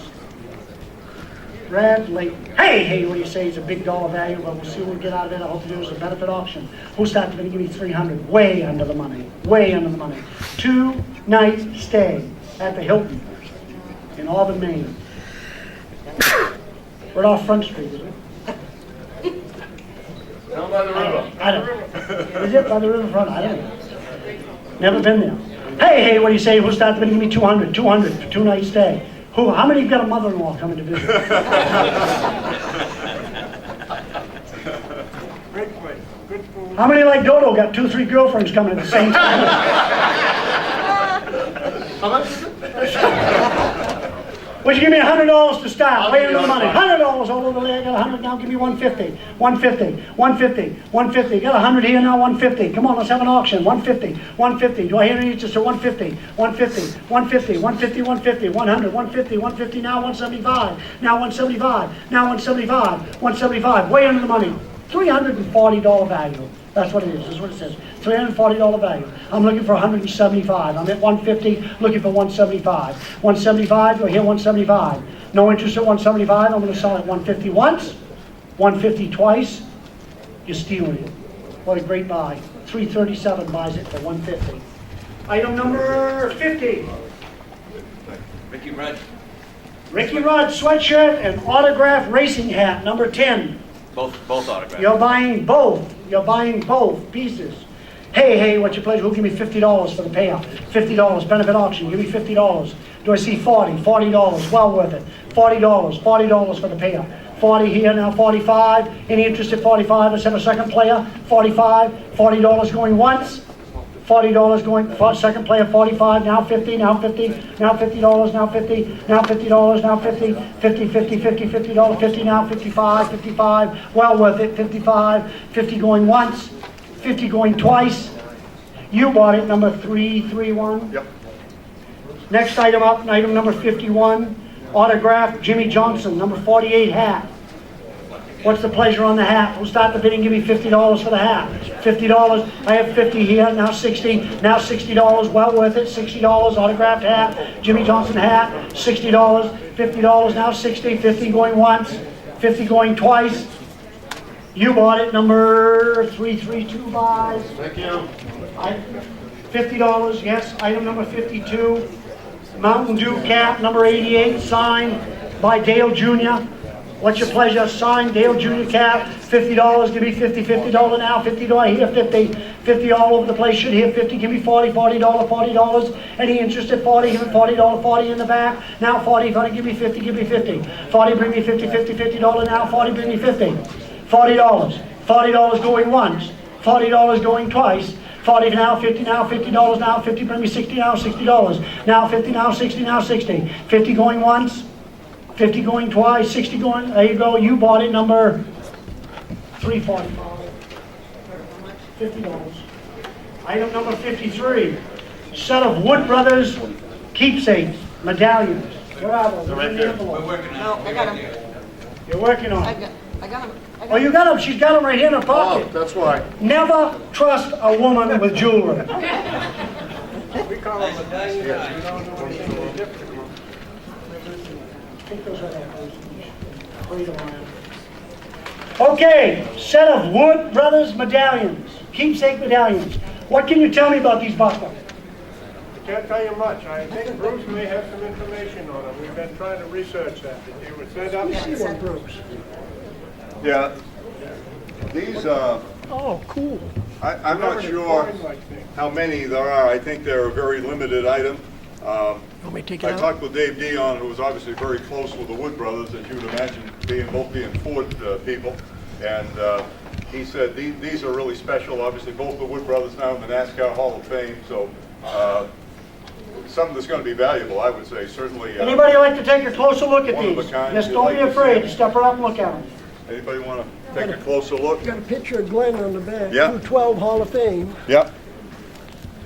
Bradley. Hey, what do you say? It's a big dollar value, but we'll see what we get out of it. I hope to do is a benefit auction. Who started to give me 300? Way under the money. Way under the money. 2-night stay at the Hilton in Auburn, Maine. Right off Front Street, isn't it? Down by the river. I don't. Is it by the riverfront? I don't know. Never been there. Hey, what do you say? Who started to give me 200? 200 for 2-night stay. Who? How many got a mother-in-law coming to visit? Great place. Good food. How many like Dodo got 2 or 3 girlfriends coming at the same time? How much is it? Would you give me $100 to start? I'll Way give you under the money. $100. $100 all over there. I got 100 now. Give me 150. 150. 150. 150. Got 100 here now. 150. Come on, let's have an auction. 150. 150. Do I hear any just a 150? 150. 150. 150. 150. 100. 150. 150. Now 175. Now 175. Now 175. 175. Way under the money. $340 value. That's what it is. That's what it says. $340 value. I'm looking for 175. I'm at 150, looking for 175. 175, do I hear 175? No interest at 175. I'm going to sell it 150 once, 150 twice. You're stealing it. What a great buy. 337 buys it for 150. Item number 50. Ricky Rudd. Ricky Rudd sweatshirt and autograph racing hat, number 10. Both autographs. You're buying both. You're buying both pieces. Hey, what's your pleasure? Who'll give me $50 for the payout? $50, benefit auction, give me $50. Do I see 40? $40, well worth it. $40 for the payout. 40 here, now 45. Any interest at 45? Let's have a second player. 45, $40 going once. $40 going for second player, 45, now 50, now 50, now $50, now 50, now $50, now 50, 50, 50, 50, $50, 50, now 55, 55, well worth it, 55, 50 going once, 50 going twice. You bought it, number 331. Yep. Next item up, item number 51, autograph Jimmy Johnson, number 48 hat. What's the pleasure on the hat? We'll start the bidding, give me $50 for the hat. $50, I have 50 here, now 60, now $60, well worth it, $60, autographed hat, Jimmy Johnson hat, $60, $50, now 60, 50 going once, 50 going twice. You bought it, number 332 buys. Thank you. $50, yes, item number 52, Mountain Dew cap, number 88, signed by Dale Jr. What's your pleasure? Signed, Dale Jr. cap, $50, give me $50, $50 now, $50, here 50, 50 all over the place, should hear 50, give me $40, $40, any interest at 40, give me $40, 40 in the back, now 40, give me 50, give me 50, 40, bring me 50, $50 now, 40, bring me 50, $40 going once, $40 going twice, 40 now, 50 now, $50 now, 50, bring me 60 now, $60, now 50 now, 60 now, 60, 50 going once, 50 going twice, 60 going, there you go, you bought it, number 345. $50. Item number 53, set of Wood Brothers keepsakes, medallions. Where are those? They're in the envelope. No, I got him. You're working on I it. got him. Oh, you got them, she's got them right here in her Oh, pocket. that's why. Never trust a woman with jewelry. We call them medallions. We don't know anything any different. Take those right out, please. Wait a minute. Okay, set of Wood Brothers medallions, keepsake medallions. What can you tell me about these, Buster? I can't tell you much. I think Bruce may have some information on them. We've been trying to research that. They were set up. See one, Bruce. Yeah, these, Oh, cool. I'm not sure how many there are. I think they're a very limited item. Want me to take it I out? talked with Dave Dion, who was obviously very close with the Wood Brothers, as you would imagine, both being Ford people. And he said these are really special. Obviously, both the Wood Brothers now in the NASCAR Hall of Fame. So something that's going to be valuable, I would say. Certainly. Anybody like to take a closer look at One of these? a kind, Just if you'd don't like be to afraid. see it. Step right up and look at them. Anybody want to take a closer look? Got a picture of Glenn on the back, Yeah. 212 Hall of Fame. Yeah.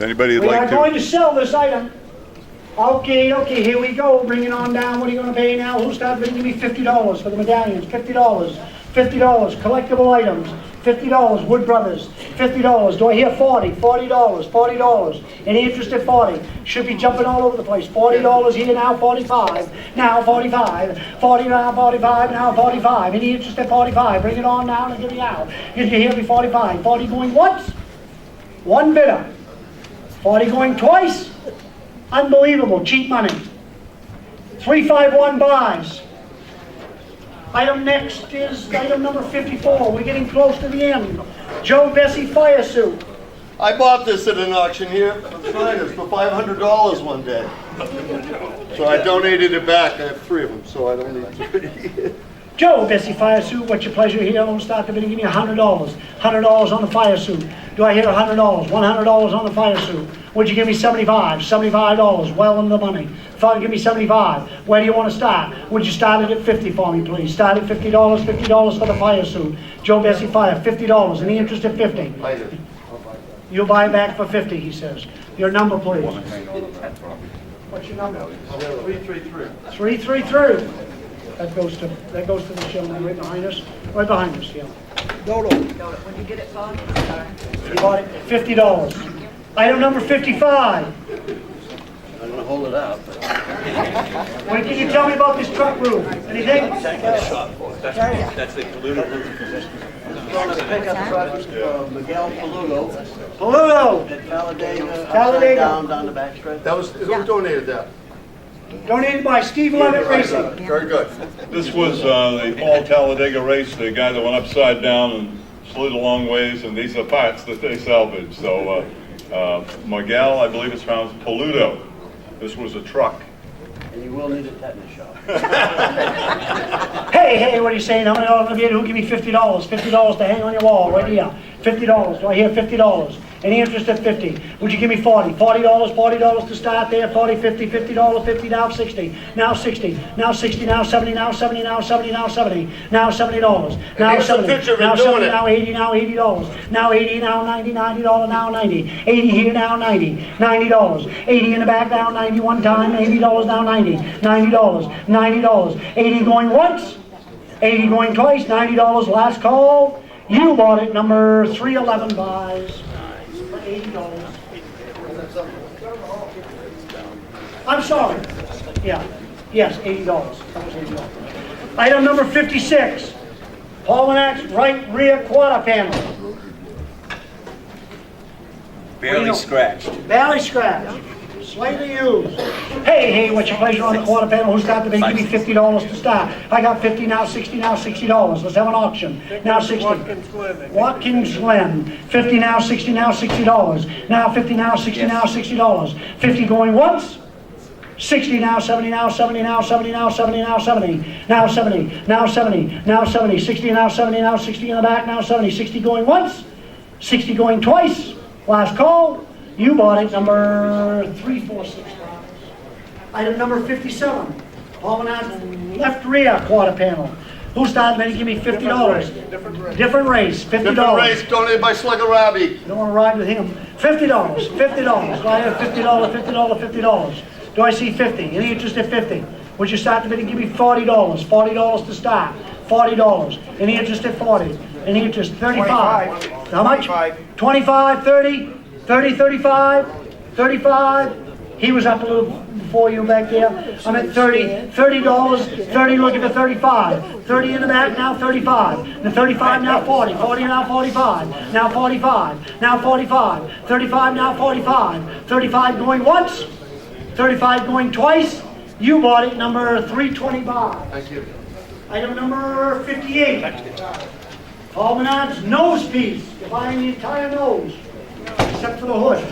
Anybody would We are like going to? to sell this item. Okay, here we go. Bring it on down. What are you going to pay now? Who's starting bidding? Give me $50 for the medallions. $50. $50. Collectible items. $50. Wood Brothers. $50. Do I hear 40? $40. $40. Any interest at 40? Should be jumping all over the place. $40 here now. 45. Now 45. 40 now. 45 now. 45. Any interest at 45? Bring it on down and give me out. Did you hear me? 45. 40 going once. One bidder. 40 going twice. Unbelievable, cheap money. 351 buys. Item next is item number 54. We're getting close to the end. Joe Bessie fire suit. I bought this at an auction here at the Shriners for $500 one day. So I donated it back. I have 3 of them, so I don't need 3. Joe Bessie fire suit, what's your pleasure here? We'll start the bidding, give me $100. $100 on the fire suit. Do I hear $100? $100 on the fire suit. Would you give me 75? $75, well in the money. Father, give me 75. Where do you want to start? Would you start it at 50 for me, please? Start at $50, $50 for the fire suit. Joe Bessie Fire, $50. Any interest at 50? You'll buy it back for 50, he says. Your number, please. What's your number? 333. 333. That goes to the gentleman right behind us. Right behind us, yeah. Dodo. When you get it, Bob? You bought it $50. Item number 55. I'm gonna hold it up. What can you tell me about this truck roof? Anything? That's the polluted roof. Gonna pick up trucks for Miguel Paluto Paluto. at Talladega, Talladega. down the back stretch. That was, who donated that? Donated by Steve Levitt Racing. Very good. This was the Fall Talladega race, the guy that went upside down and slid a long ways, and these are parts that they salvaged. So Miguel, I believe it's pronounced Paluto. This was a truck. And you will need a tetanus shot. Hey, what are you saying? How many dollars am I getting? Who give me $50? $50 to hang on your wall, right here. $50. Do I hear $50? Any interest at 50? Would you give me 40? $40 to start there. 40, 50, $50, 50, now 60. Now 60. Now 60, now 70, now 70, now 70, now 70. Now $70. Now Here's a 70. picture of him Now doing 70, it. now 80, now $80. Now 80, now 90, $90, now 90. 80 here, now 90. $90. 80 in the back, now 90 one time. $80, now 90. $90. $90. 80 going once. 80 going twice. $90 last call. You bought it, number 311 buys. For $80. I'm sorry. Yeah. Yes, $80. That was $80. Item number 56. Paul Manak's right rear quarter panel. Barely scratched. Barely scratched. Slightly used. Hey, what's your pleasure on the quarter panel? Who's got the bid? Give me $50 to start. I got 50, now 60, now $60. Let's have an auction. Now 60. Watkins Glen. 50, now 60, now $60. Now 50, now 60, now $60. 50 going once. 60, now 70, now 70, now 70, now 70, now 70, now 70, now 70, now 70, 60, now 70, now 60 in the back, now 70, 60 going once, 60 going twice. Last call. You bought it, number 346. Item number 57. Palmanat left rear quarter panel. Who started ready to give me $50? Different race. $50. Different race donated by Slugger Robbie. You don't want to ride with him. $50. $50. Do I have $50? $50. Do I see 50? Any interest at 50? Would you start the bid and give me $40? $40 to start. $40. Any interest at 40? Any interest? 35. How much? 25, 30, 30, 35, 35. He was up a little before you back there. I'm at 30, $30, 30 looking for 35. 30 in the back, now 35. The 35 now 40, 40 now 45, now 45, now 45, 35 now 45, 35 going once, 35 going twice. You bought it, number 325. Thank you. Item number 58. Paul Menard's nose piece, dividing the entire nose, except for the hood.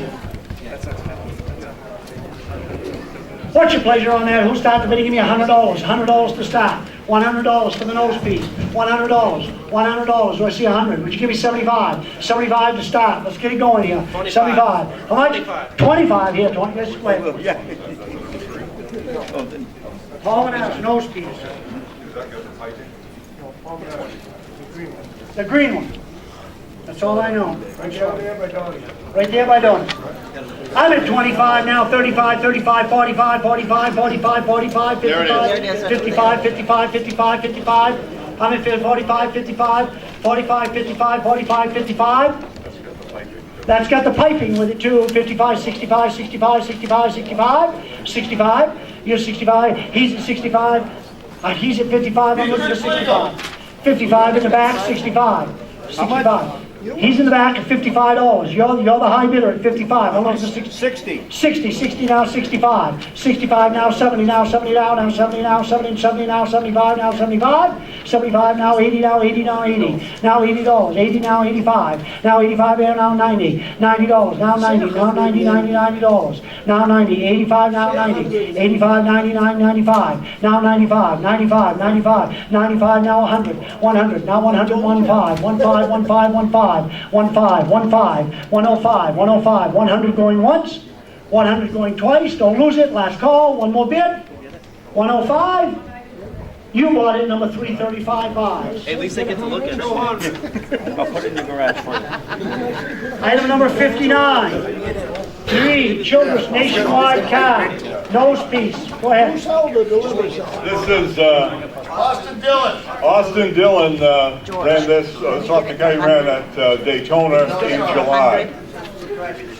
What's your pleasure on that? Who started the bidding? Give me $100. $100 to start. $100 for the nose piece. $100. $100. Do I see 100? Would you give me 75? 75 to start. Let's get it going here. 75. How much? 25 here. 20. Yes, wait. Paul Menard's nose piece. The green one. That's all I know. Right there by Donnie. I'm at 25 now, 35, 35, 45, 45, 45, 45, 55, 55, 55, 55, 55. I'm at 45, 55, 45, 55, 45, 55. That's got the piping with it too. 55, 65, 65, 65, 65, 65. You're 65. He's at 65. He's at 55. I'm looking at 65. 55 in the back, 65. 65. He's in the back at $55. You're the high bidder at 55. I'm looking at 60. 60 now 65. 65 now 70 now 70 now 70 now 70 70 now 75 now 75. 75 now 80 now 80 now 80. Now $80. 80 now 85. Now 85 now 90. $90 now 90. Now 90 $90. Now 90. 85 now 90. 85 99 95. Now 95 95 95. 95 now 100. 100 now 100 15 15 15 15 15 105 105 105 100 going once, 100 going twice, don't lose it, last call, one more bid. 105, you bought it, number 335 buys. At least they get to look at it. I'll put it in the garage for you. Item number 59, 3 Children's Nationwide Card, nose piece, go ahead. Who's held the delivery sign? This is, Austin Dillon. Austin Dillon ran this, saw the guy ran at Daytona in July.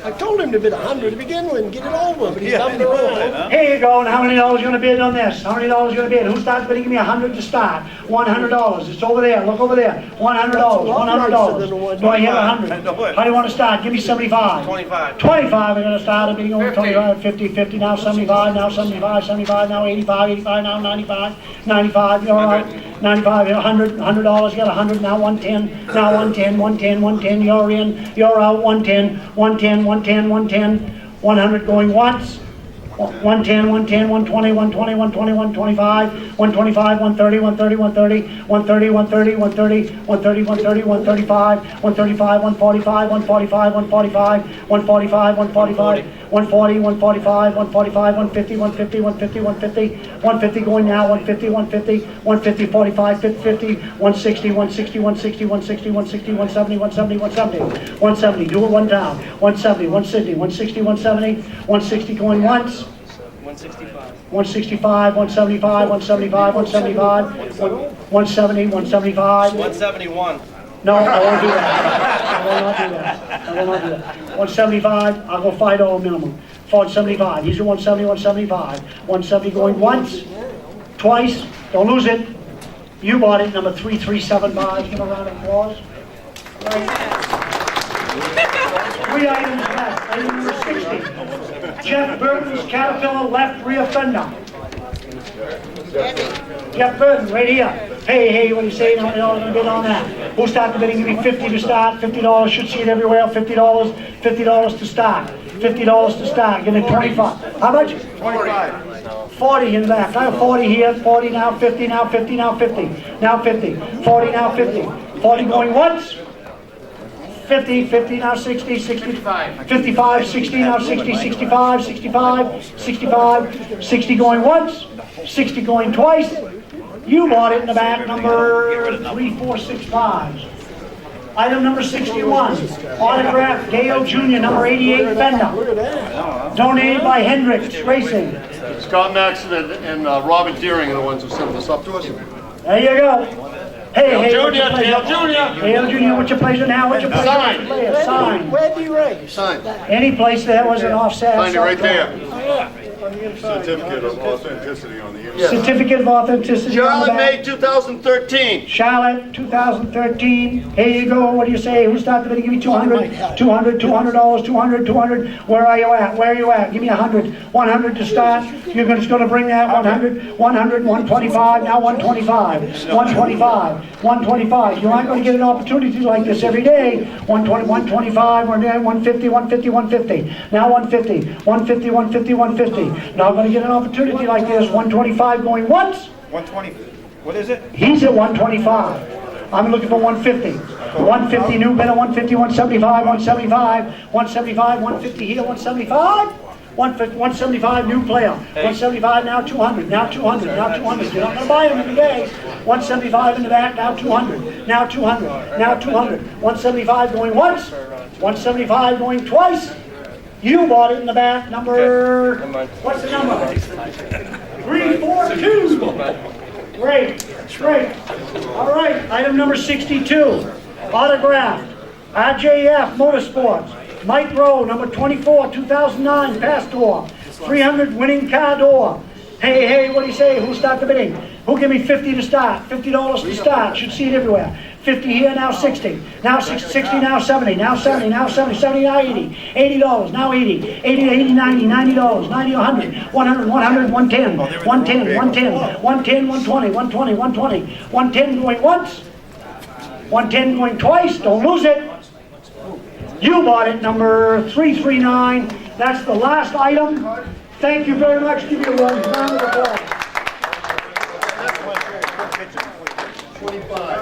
I told him to bid 100 to begin with and get it over, but he's dumped it all. Here you go, and how many dollars you gonna bid on this? How many dollars you gonna bid? Who starts bidding? Give me 100 to start. $100, it's over there, look over there. $100, $100. Do I hear 100? How do you wanna start? Give me 75. 25. 25, we're gonna start at being over 25, 50, 50, now 75, now 75, 75, now 85, 85, now 95, 95, you're out. 95, $100, $100, you got 100, now 110, now 110, 110, 110, you're in, you're out, 110, 110, 110, 110, 100 going once, 110, 110, 120, 120, 120, 125, 125, 130, 130, 130, 130, 130, 130, 130, 130, 135, 135, 145, 145, 145, 145, 145, 140, 145, 145, 150, 150, 150, 150, 150 going now, 150, 150, 150, 45, 50, 50, 160, 160, 160, 160, 160, 170, 170, 170, 170, do it one down, 170, 160, 160, 170, 160 going once, 165, 175, 175, 175, 170, 175. 171. No, I won't do that. I will not do that. I will not do that. 175, I'll go $5 minimum. 175, he's at 170, 175. 170 going once, twice, don't lose it. You bought it, number 337 buys. Give a round of applause. Right. 3 items left. Item number 60. Jeff Burton's Caterpillar left rear fender. Jeff Burton, right here. Hey, what do you say? No, gonna bid on that. Who started the bidding? Give me 50 to start. $50. Should see it everywhere. $50. $50 to start. $50 to start. Give me 25. How much? 25. 40 in the back. I have 40 here. 40 now. 50 now. 50 now. 50 now. 50. 40 now. 50. 40 going once. 50, 50 now, 60, 60, 55, 60 now, 60, 65, 65, 65, 60 going once, 60 going twice. You bought it in the back, number 3465. Item number 61, autographed Gale Jr., number 88 Fender. Donated by Hendricks Racing. Scott Maxon and Robert Deering are the ones who sent this up to us. There you go. Hey, what's your pleasure? Dale Jr. Dale Jr., what's your pleasure now? What's your pleasure? Sign. Sign. Where'd he race? Sign. Any place that was an offset. Sign it right there. Certificate of authenticity on the inside. Certificate of authenticity on the Charlotte, back. May 2013. Charlotte, 2013. Here you go. What do you say? Who started the bidding? Give me 200, 200, $200, 200, 200. Where are you at? Where are you at? Give me 100. 100 to start. You're just going to bring that 100, 100, 125. Now 125. 125. 125. You aren't going to get an opportunity like this every day. 120, 125. We're there. 150, 150, 150. Now 150. 150, 150, 150. Not going to get an opportunity like this. 125 going once. 120. What is it? He's at 125. I'm looking for 150. 150 new bidder, 150, 175, 175, 175, 150 here, 175. 175 new player. 175 now 200. Now 200. Now 200. You're not going to buy them every day. 175 in the back. Now 200. Now 200. Now 200. 175 going once. 175 going twice. You bought it in the back, number, what's the number? 342. Great, great. All right, item number 62, autographed, RJF Motorsports, Mike Rowe, number 24, 2009, pass door, 300 winning car door. Hey, what do you say? Who started the bidding? Who give me 50 to start? $50 to start. Should see it everywhere. 50 here, now 60. Now 60, now 70. Now 70, now 70. 70, now 80. $80, now 80. 80, 90, $90. 90, 100. 100, 100, 110. 110, 110. 110, 120, 120, 120. 110 going once. 110 going twice. Don't lose it. You bought it, number 339. That's the last item. Thank you very much. Give you a round of applause. 25.